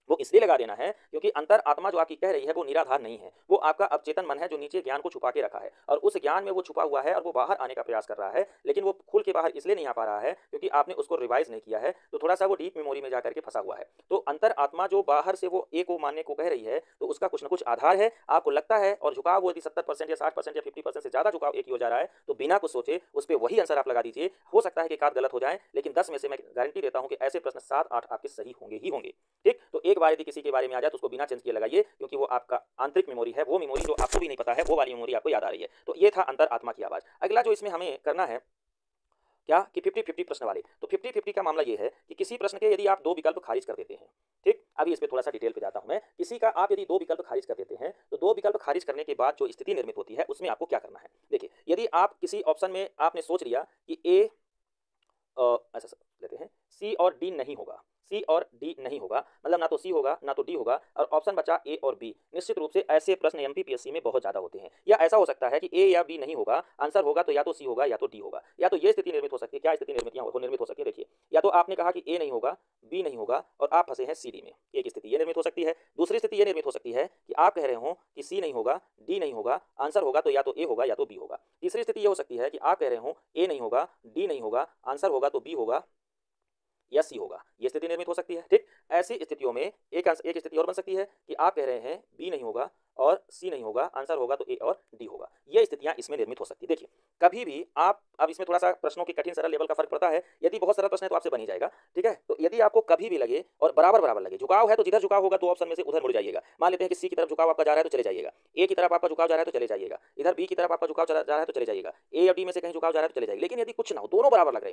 [SPEAKER 1] वो इसलिए लगा देना है क्योंकि अंतर आत्मा जो आपकी कह रही है वो निराधार नहीं है, वो आपका अवचेतन मन है जो नीचे ज्ञान को छुपा के रखा है और उस ज्ञान में वो छुपा हुआ है और वो बाहर आने का प्रयास कर रहा है, लेकिन वो खुल के बाहर इसलिए नहीं आ पा रहा है क्योंकि आपने उसको रिवाइज नहीं किया है, तो थोड़ा सा वो डीप मेमोरी में जाकर के फंसा हुआ है। तो अंतर आत्मा जो बाहर से वो ए को मानने को कह रही है तो उसका कुछ ना कुछ आधार है, आपको लगता है, और झुकाव वो यदि 70% या 60% या 50% से ज्यादा झुकाव एक ही हो जा रहा है तो बिना कुछ सोचे उस पर वही आंसर आप लगा दीजिए। हो सकता है कि एक आध गलत हो जाए, लेकिन 10 में से मैं गारंटी देता हूं कि ऐसे प्रश्न 7-8 आपके सही होंगे ही होंगे, ठीक। तो एक बार यदि किसी के बारे में आ जाए तो उसको बिना चेंज किए लगाइए, क्योंकि वो आपका आंतरिक मेमोरी है, वो मेमोरी जो आपको भी नहीं पता है वो वाली मेमोरी आपको याद आ रही है। तो ये था अंतर आत्मा की आवाज। अगला जो इसमें हमें करना है क्या कि 50-50 प्रश्न वाले। तो 50-50 का मामला ये है कि किसी प्रश्न के यदि आप 2 विकल्प खारिज कर देते हैं, ठीक। अभी इस पे थोड़ा सा डिटेल पे जाता हूं मैं। किसी का आप यदि 2 विकल्प खारिज कर देते हैं तो 2 विकल्प खारिज करने के बाद जो स्थिति निर्मित होती है उसमें आपको क्या करना है। देखिए यदि आप किसी ऑप्शन में आपने सोच लिया कि ए ऐसा लेते हैं सी और डी नहीं होगा, सी और डी नहीं होगा, मतलब ना तो सी होगा ना तो डी होगा, और ऑप्शन बचा ए और बी। निश्चित रूप से ऐसे प्रश्न एमपीपीएससी में बहुत ज़्यादा होते हैं। या ऐसा हो सकता है कि ए या बी नहीं होगा, आंसर होगा तो या तो सी होगा या तो डी होगा। या तो ये स्थिति निर्मित हो सकती है, क्या स्थिति निर्मित हो सकती है, देखिए, या तो आपने कहा कि ए नहीं होगा, बी नहीं होगा, और आप फंसे हैं सी डी में, एक स्थिति ये निर्मित हो सकती है। दूसरी स्थिति ये निर्मित हो सकती है कि आप कह रहे हो कि सी नहीं होगा, डी नहीं होगा, आंसर होगा तो या तो ए होगा या तो बी होगा। तीसरी स्थिति ये हो सकती है कि आप कह रहे हो ए नहीं होगा, डी नहीं होगा, आंसर होगा तो बी होगा या सी होगा, ये स्थिति निर्मित हो सकती है। ठीक, ऐसी स्थितियों में एक स्थिति और बन सकती है कि आप कह रहे हैं बी नहीं होगा और सी नहीं होगा, आंसर होगा तो ए और डी होगा। ये स्थितियां इसमें निर्मित हो सकती है। देखिए, कभी भी आप, अब इसमें थोड़ा सा प्रश्नों के कठिन सरल लेवल का फर्क पड़ता है। यदि बहुत सरल प्रश्न है तो आपसे बन ही जाएगा, ठीक है। तो यदि आपको कभी भी लगे और बराबर बराबर लगे, झुकाव है तो जिधर झुकाव होगा दो ऑप्शन में से उधर मुड़ जाइएगा। मान लेते हैं कि सी की तरफ झुकाव आपका जा रहा है तो चले जाइएगा, ए की तरफ आपका झुकाव जा रहा है तो चले जाइएगा, इधर बी की तरफ आपका झुकाव जा रहा है तो चले जाइएगा, ए या डी में से कहीं झुकाव जा रहा है तो चले जाइएगा। लेकिन यदि कुछ ना हो, दोनों बराबर लग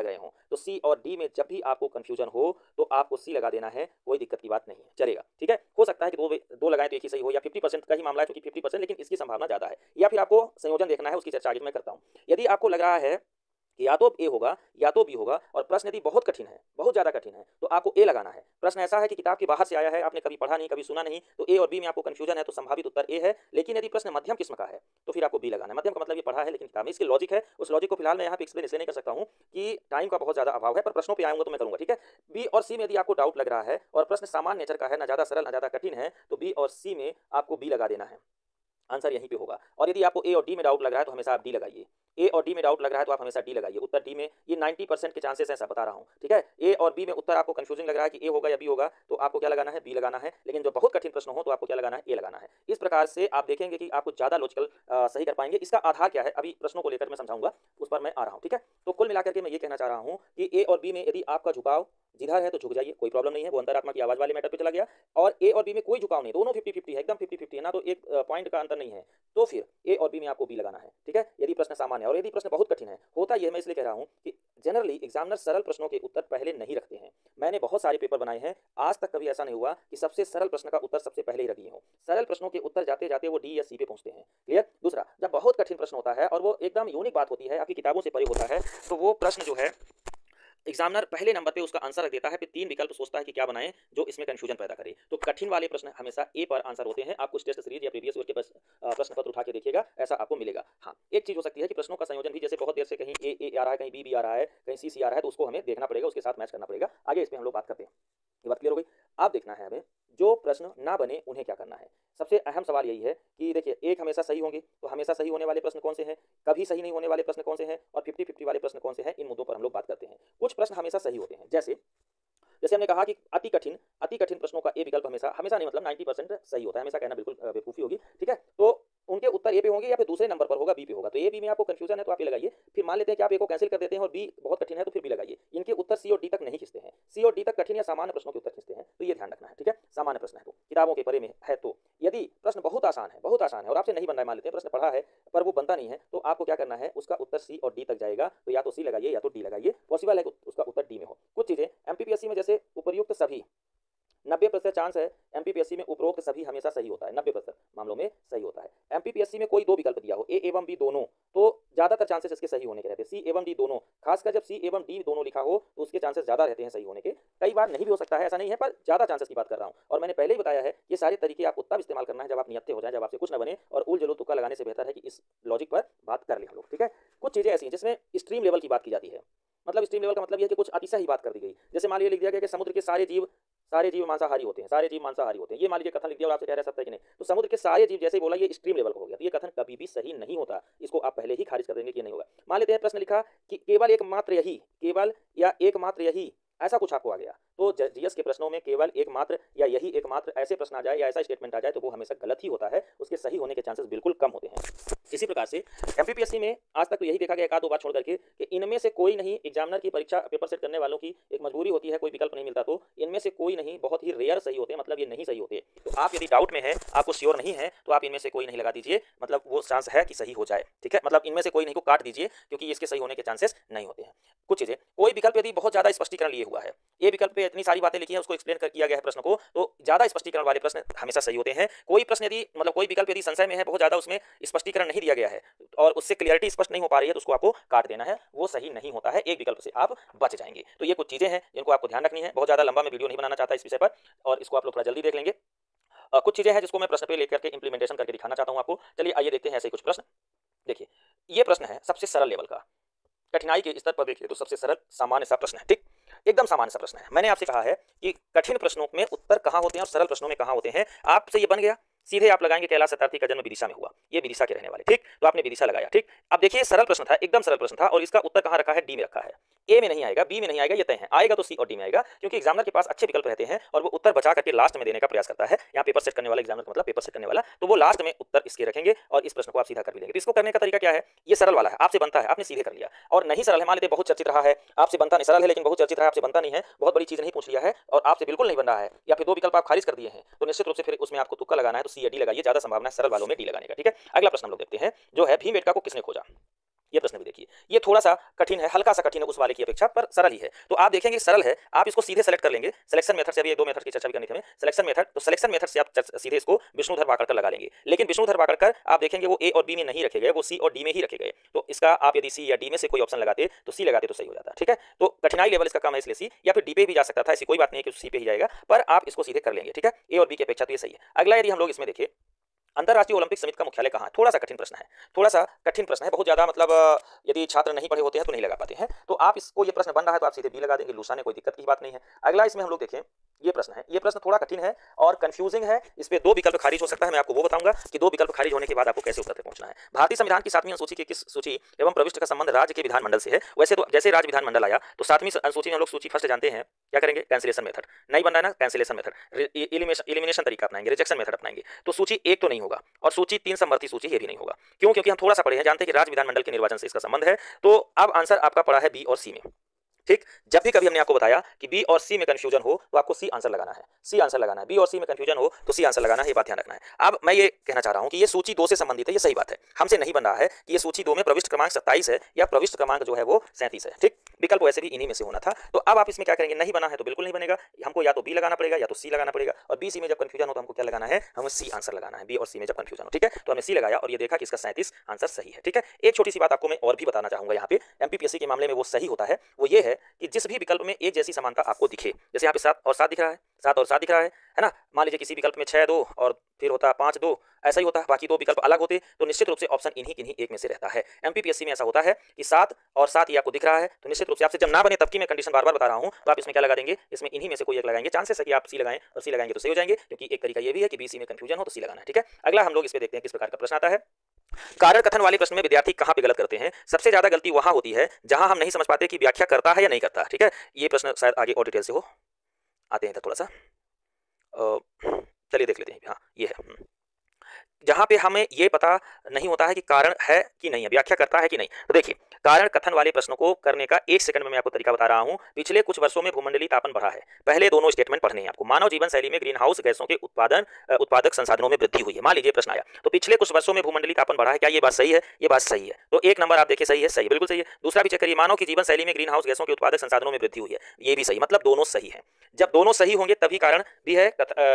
[SPEAKER 1] रहे हों, तो सी और डी में जब भी आपको कंफ्यूजन हो तो आपको सी लगा देना है, कोई दिक्कत की बात नहीं है, चलेगा, ठीक है। हो सकता है कि दो लगाएं तो एक ही सही हो, या 50% का ही मामला है, क्योंकि 50%, लेकिन इसकी संभावना ज्यादा है। या फिर आपको संयोजन देखना है, उसकी चर्चा आगे मैं करता हूं। यदि आपको लग रहा है कि या तो ए होगा या तो बी होगा, और प्रश्न यदि बहुत कठिन है, बहुत ज्यादा कठिन है, तो आपको ए लगाना है। प्रश्न ऐसा है कि किताब के बाहर से आया है, आपने कभी पढ़ा नहीं, कभी सुना नहीं, तो ए और बी में आपको कंफ्यूजन है, तो संभावित उत्तर ए है। लेकिन यदि प्रश्न मध्यम किस्म का है तो फिर आपको बी लगाना है। मध्यम का मतलब ये पढ़ा है लेकिन किताब में, इसकी लॉजिक है, उस लॉजिक को फिलहाल मैं यहाँ पे एक्सप्लेन इसलिए नहीं कर सकता हूँ कि टाइम का बहुत ज्यादा अभाव है, पर प्रश्नों पर आऊंगा तो मैं करूंगा, ठीक है। बी और सी में यदि आपको डाउट लग रहा है और प्रश्न सामान्य नेचर का है, ना ज्यादा सरल ना ज्यादा कठिन है, तो बी और सी में आपको बी लगा देना है, आंसर यहीं पे होगा। और यदि आपको ए और डी में डाउट लग रहा है तो हमेशा आप डी लगाइए, ए और डी में डाउट लग रहा है तो आप हमेशा डी लगाइए। उत्तर डी में ये 90% के चांसेस ऐसा बता रहा हूँ, ठीक है। ए और बी में उत्तर आपको कंफ्यूजिंग लग रहा है कि ए होगा या बी होगा, तो आपको क्या लगाना है, बी लगाना है। लेकिन जो बहुत कठिन प्रश्न हो तो आपको क्या लगाना है, ए लगाना है। इस प्रकार से आप देखेंगे कि आपको ज्यादा लॉजिकल सही कर पाएंगे। इसका आधार क्या है, अभी प्रश्नों को लेकर मैं समझाऊंगा, उस पर मैं आ रहा हूँ, ठीक है। तो कुल मिलाकर के मैं ये कहना चाह रहा हूँ कि ए और बी में यदि आपका झुकाव जिधर है तो झुक जाइए, कोई प्रॉब्लम नहीं है, वो अंतरात्मा की आवाज वाले मैटर पे चला गया। और ए और बी में कोई झुकाव नहीं, दोनों 50-50 है, एकदम 50-50 है, ना तो एक पॉइंट का अंतर नहीं है, तो फिर ए और बी में आपको बी लगाना है, ठीक है। यदि प्रश्न सामान्य है, और यदि प्रश्न बहुत कठिन है, होता यह, मैं इसलिए कह रहा हूं कि जनरली एग्जामिनर सरल प्रश्नों के उत्तर पहले नहीं रखते हैं। मैंने बहुत सारे पेपर बनाए हैं, आज तक कभी ऐसा नहीं हुआ कि सबसे सरल प्रश्न का उत्तर सबसे पहले ही रख दिए हो। सरल प्रश्नों के उत्तर जाते जाते वो डी या सी पे पहुंचते हैं, क्लियर। दूसरा, जब बहुत कठिन प्रश्न होता है और वो एकदम यूनिक बात होती है, आपकी किताबों से परे होता है, तो वो प्रश्न जो है एग्जामिनर पहले नंबर पे उसका आंसर रख देता है, फिर 3 विकल्प सोचता है कि क्या बनाएं जो इसमें कंफ्यूजन पैदा करे। तो कठिन वाले प्रश्न हमेशा ए पर आंसर होते हैं। आपको टेस्ट सीरीज या प्रीवियस ईयर के प्रश्न पत्र उठा के देखिएगा, ऐसा आपको मिलेगा। हाँ, एक चीज हो सकती है कि प्रश्नों का संयोजन भी, जैसे बहुत देर से कहीं ए आ रहा है, कहीं बी आ रहा है, कहीं सी आ रहा है, तो उसको हमें देखना पड़ेगा, उसके साथ मैच करना पड़ेगा। आगे इस पर हम लोग बात करते हैं। ये बात क्लियर हो गई। अब देखना है हमें जो प्रश्न ना बने उन्हें क्या करना है। सबसे अहम सवाल यही है कि देखिए, एक हमेशा सही होंगे, तो हमेशा सही होने वाले प्रश्न कौन से हैं, कभी सही नहीं होने वाले प्रश्न कौन से हैं, और 50-50 वाले प्रश्न कौन से हैं, इन मुद्दों पर हम लोग बात करते हैं। कुछ प्रश्न हमेशा सही होते हैं, जैसे हमने कहा कि अति कठिन प्रश्नों का ए विकल्प हमेशा नहीं, मतलब 90% सही होता है, हमेशा कहना बिल्कुल बेवकूफी होगी, ठीक है। तो उनके उत्तर ए पे होंगे या फिर दूसरे नंबर पर होगा, बी पे होगा। तो ए बी में आपको कंफ्यूजन है तो आप ये लगाइए। फिर मान लेते हैं कि आप ए को कैंसिल कर देते हैं और बी बहुत कठिन है तो फिर बी लगाइए। इनके उत्तर सी और डी तक नहीं खींचते हैं, सी और डी तक कठिन या सामान्य प्रश्नों के उत्तर खींचते हैं, तो ये ध्यान रखना है, ठीक है। सामान्य प्रश्न है तो किताबों के परे में है, तो यदि प्रश्न बहुत आसान है और आपसे नहीं बन रहा है, मान लेते हैं प्रश्न पढ़ा है पर वो बनता नहीं है, तो आपको क्या करना है, उसका उत्तर सी और डी तक जाएगा, तो या तो सी लगाइए या तो डी लगाइए। पॉसिबल है कि उसका उत्तर डी में हो। कुछ चीजें एमपीपीएससी में जैसे उपर्युक्त सभी 90% चांस है, एमपीपीएससी में उपरोक्त सभी हमेशा सही होता है, 90% मामलों में सही होता है। एमपीपीएससी में कोई दो विकल्प दिया हो, ए एवं बी दोनों, तो ज्यादातर चांसेस इसके सही होने के रहते हैं। सी एवं डी दोनों, खासकर जब सी एवं डी दोनों लिखा हो तो उसके चांसेस ज्यादा रहते हैं सही होने के। कई बार नहीं भी हो सकता है, ऐसा नहीं है, पर ज्यादा चांसेस की बात कर रहा हूं। और मैंने पहले ही बताया है, ये सारे तरीके आपको तब इस्तेमाल करना है जब आप नियत्ते हो जाए, जब आपसे कुछ न बने, और उल जलूल तुक्का लगाने से बेहतर है कि इस लॉजिक पर बात कर ले हम लोग, ठीक है। कुछ चीजें ऐसी हैं जिसमें स्ट्रीम लेवल की बात की जाती है, मतलब स्ट्रीम लेवल का मतलब यह है कि कुछ अतिशय ही बात कर दी गई। जैसे मान लीजिए लिख दिया गया कि समुद्र के सारे जीव मांसाहारी होते हैं, सारे जीव मांसाहारी होते हैं, ये मान लीजिए कथन लिख दिया और आपसे कह रहे हैं सत्य कि नहीं, तो समुद्र के सारे जीव जैसे बोला, ये स्ट्रीम लेवल का हो गया, तो ये कथन कभी भी सही नहीं होता, इसको आप पहले ही खारिज कर देंगे कि नहीं होगा। मान लेते हैं प्रश्न लिखा कि केवल एकमात्र यही, ऐसा कुछ आपको आ गया, तो जीएस के प्रश्नों में केवल एकमात्र या यही एकमात्र ऐसे प्रश्न आ जाए या ऐसा स्टेटमेंट आ जाए तो वो हमेशा गलत ही होता है, उसके सही होने के चांसेस बिल्कुल कम होते हैं। इसी प्रकार से एमपीपीएससी में आज तक तो यही देखा गया, एक आध दो बात छोड़ करके, कि इनमें से कोई नहीं, एग्जामिनर की परीक्षा पेपर सेट करने वालों की एक मजबूरी होती है, कोई विकल्प नहीं मिलता, तो इनमें से कोई नहीं, बहुत ही रेयर सही होते हैं, मतलब ये नहीं सही होते। तो आप यदि डाउट में है, आपको श्योर नहीं है, तो आप इनमें से कोई नहीं लगा दीजिए, मतलब वो चांस है कि सही हो जाए, ठीक है। मतलब इनमें से कोई नहीं को काट दीजिए, क्योंकि इसके सही होने के चांसेस नहीं होते हैं। कुछ चीजें, कोई विकल्प यदि बहुत ज्यादा स्पष्टीकरण लिए हुआ है, ए विकल्प पे इतनी सारी बातें लिखी हैं, उसको एक्सप्लेन किया गया है प्रश्न को, तो ज़्यादा स्पष्टीकरण वाले प्रश्न हमेशा सही होते हैं। कोई प्रश्न यदि मतलब कोई विकल्प यदि संशय में है, बहुत ज़्यादा उसमें स्पष्टीकरण नहीं दिया गया है और उससे क्लियरिटी स्पष्ट नहीं हो पा रही है, तो उसको आपको काट देना है, वो सही नहीं होता है, एक विकल्प से आप बच जाएंगे। तो ये कुछ चीज़ें हैं जिनको आपको ध्यान रखनी है। बहुत ज़्यादा लंबा मैं वीडियो नहीं बनाना चाहता इस विषय पर, और इसको आप लोग थोड़ा जल्दी देख लेंगे। कुछ चीज़ें हैं जिसको मैं प्रश्न पे लेकर के इंप्लीमेंटेशन करके दिखाना चाहता हूँ आपको। चलिए आइए देखते हैं ऐसे ही कुछ प्रश्न। देखिए, ये प्रश्न है सबसे सरल लेवल का, कठिनाई के स्तर पर देखिए तो सबसे सरल सामान्य सा प्रश्न है, ठीक, एकदम सामान्य सा प्रश्न है। मैंने आपसे कहा है कि कठिन प्रश्नों में उत्तर कहाँ होते हैं और सरल प्रश्नों में कहाँ होते हैं। आपसे ये बन गया, सीधे आप लगाएंगे कैलाश सत्यार्थी का जन्म विदिशा में हुआ, ये विदिशा के रहने वाले, ठीक, तो आपने विदिशा लगाया, ठीक। अब देखिए सरल प्रश्न था, एकदम सरल प्रश्न था, और इसका उत्तर कहाँ रखा है, डी में रखा है। ए में नहीं आएगा, बी में नहीं आएगा, ये तय है, आएगा तो सी और डी में आएगा, क्योंकि एग्जामिनर के पास अच्छे विकल्प रहते हैं और वो उत्तर बचा करके लास्ट में देने का प्रयास करता है। यहाँ पेपर सेट करने वाला एग्जामिनर का मतलब पेपर सेट करने वाला, तो वो लास्ट में उत्तर इसके रखेंगे और इस प्रश्न को आप सीधा कर भी लेंगे। तो इसको करने का तरीका क्या है, ये सरल वाला है, आपसे बनता है, आपने सीधे कर लिया, और नहीं सरल है, मान लेते बहुत चर्चित रहा है, आपसे बनता नहीं, सरल है लेकिन बहुत चर्चित रहा है, आपसे बनता नहीं है, बहुत बड़ी चीज नहीं पूछ लिया है और आपसे बिल्कुल नहीं बन रहा है, या फिर दो विकल्प आप खारिज कर दिए हैं, तो निश्चित रूप से फिर उसमें आपको तुक्का लगाना है, तो सी या डी लगाइए, ज्यादा संभावना है सरल वालों में डी लगाने का, ठीक है। अगला प्रश्न हम लोग देखते हैं, जो है भीमबेटका को किसने खोजा। ये प्रश्न भी देखिए, ये थोड़ा सा कठिन है, हल्का सा कठिन है उस वाले की अपेक्षा, पर सरल ही है। तो आप देखेंगे सरल है, आप इसको सीधे सेलेक्ट कर लेंगे सिलेक्शन मेथड से। अभी ये दो मेथड की चर्चा भी करनी थी हमें, सिलेक्शन मेथड, तो सिलेक्शन मेथड से आप सीधे इसको विष्णुधर वाकड़कर लगा लेंगे। लेकिन विष्णुधर वाकड़कर आप देखेंगे वो ए और बी में नहीं रखे गए, वो सी और डी में ही रखे गए। तो इसका आप यदि सी या डी में से कोई ऑप्शन लगाते तो सी लगाते तो सही हो जाता, ठीक है। तो कठिनाई लेवल इसका कम है इसलिए सी, या फिर डी पे भी जा सकता था, ऐसी कोई बात नहीं है कि सी पे ही जाएगा, पर आप इसको सीधे कर लेंगे, ठीक है। ए और बी की अपेक्षा तो ये सही है। अगला यदि हम लोग इसमें देखें, अंतर्राष्ट्रीय ओलंपिक समिति का मुख्यालय कहाँ है, थोड़ा सा कठिन प्रश्न है, थोड़ा सा कठिन प्रश्न है, बहुत ज्यादा मतलब यदि छात्र नहीं पढ़े होते हैं तो नहीं लगा पाते हैं। तो आप इसको, ये प्रश्न बन रहा है तो आप सीधे बी लगा देंगे, लूसा ने, कोई दिक्कत की बात नहीं है। अगला इसमें हम लोग देखें, ये प्रश्न है, ये प्रश्न थोड़ा कठिन है और कंफ्यूजिंग है, इस पे दो विकल्प खारिज हो सकता है। मैं आपको वो बताऊंगा कि दो विकल्प खारिज होने के बाद आपको कैसे उत्तर तक पहुंचना है। भारतीय संविधान की 7वीं अनुसूची के किस सूची एवं प्रविष्ट का संबंध राज्य के विधानमंडल से है। वैसे तो जैसे राज्य विधानमंडल आया तो 7वीं अनुसूची में हम लोग सूची फर्स्ट जानते हैं, क्या करेंगे, कैंसिलेशन मेथड, नहीं बन रहा है ना, कैंसिलेशन मेथड, एलिमिनेशन तरीका अपनाएंगे, रिजेक्शन मेथड अपनाएंगे। तो सूची एक तो नहीं होगा और सूची 3 समवर्ती सूची ये भी नहीं होगा। क्यों, क्योंकि हम थोड़ा सा पढ़े हैं, जानते हैं कि राज्य विधानमंडल के निर्वाचन से इसका संबंध है। तो अब आंसर आपका पड़ा है बी और सी में, ठीक। जब भी कभी हमने आपको बताया कि बी और सी में कंफ्यूजन हो तो आपको सी आंसर लगाना है, सी आंसर लगाना है, बी और सी में कंफ्यूजन हो तो सी आंसर लगाना है, ये बात ध्यान रखना है। अब मैं ये कहना चाह रहा हूं कि ये सूची 2 से संबंधित है, ये सही बात है, हमसे नहीं बन रहा है कि ये सूची 2 में प्रविष्ट क्रमांक 27 है या प्रविष्ट क्रमांक जो है वो 37 है, ठीक। विकल्प वैसे भी इन्हीं में से होना था। तो अब आप इसमें क्या करेंगे, नहीं बना है तो बिल्कुल नहीं बनेगा, हमको या तो बी लगाना पड़ेगा या तो सी लगाना पड़ेगा, और बी सी में जब कंफ्यूजन हो तो हमको क्या लगाना है, हमें सी आंसर लगाना है, बी और सी में जब कंफ्यूजन हो, ठीक है। तो हमने सी लगाया और ये देखा कि इसका 37 आंसर सही है, ठीक है। एक छोटी सी बात आपको मैं और भी बताना चाहूंगा यहाँ पे, एमपीपीएससी के मामले में वो सही होता है, वो ये है कि जिस भी विकल्प में एक जैसी समानता आपको दिखे, जैसे यहाँ पे 7 और 7 दिख रहा है, 7 और 7 दिख रहा है ना, मान लीजिए किसी विकल्प में 6 2 और फिर होता 5 2, ऐसा ही होता है, बाकी दो विकल्प अलग होते तो निश्चित रूप से ऑप्शन इन्हीं किन्हीं एक में से रहता है। एमपीपीएससी में ऐसा होता है कि 7 और 7 ये आपको दिख रहा है, तो निश्चित रूप से आपसे जब ना बने तब की मैं कंडीशन बार बार बता रहा हूं, तो आप इसमें क्या लगा देंगे, इसमें इन्हीं में से कोई एक लगाएंगे, चांसेस है कि आप सी लगाएं और सी लगाएंगे तो सही हो जाएंगे, क्योंकि एक तरीका ये भी है कि बी सी में कंफ्यूजन हो तो सी लगाना है, ठीक है। अगला हम लोग इस पे देखते हैं किस प्रकार का प्रश्न आता है। कारण कथन वाले प्रश्न में विद्यार्थी कहां पे गलत करते हैं, सबसे ज्यादा गलती वहां होती है जहां हम नहीं समझ पाते कि व्याख्या करता है या नहीं करता, ठीक है। ये प्रश्न शायद आगे और डिटेल से हो, आते हैं इधर थोड़ा सा, चलिए देख लेते हैं। हाँ ये है, जहां पे हमें ये पता नहीं होता है कि कारण है कि नहीं है, व्याख्या करता है कि नहीं। तो देखिए, कारण कथन वाले प्रश्नों को करने का 1 सेकंड में मैं आपको तरीका बता रहा हूं। पिछले कुछ वर्षों में भूमंडलीय तापन बढ़ा है, पहले दोनों स्टेटमेंट पढ़ने हैं आपको। मानव जीवन शैली में ग्रीन हाउस गैसों के उत्पादक संसाधनों में वृद्धि हुई है, मान लीजिए प्रश्न आया, तो पिछले कुछ वर्षों में भूमंडलीय तापन बढ़ा है, क्या ये बात सही है, ये बात सही है, तो 1 नंबर आप देखिए सही है, सही, बिल्कुल सही है। दूसरा भी चेक करिए, मानव की जीवन शैली में ग्रीन हाउस गैसों के उत्पादक संसाधनों में वृद्धि हुई है, ये भी सही, मतलब दोनों सही है। जब दोनों सही होंगे तभी कारण भी है,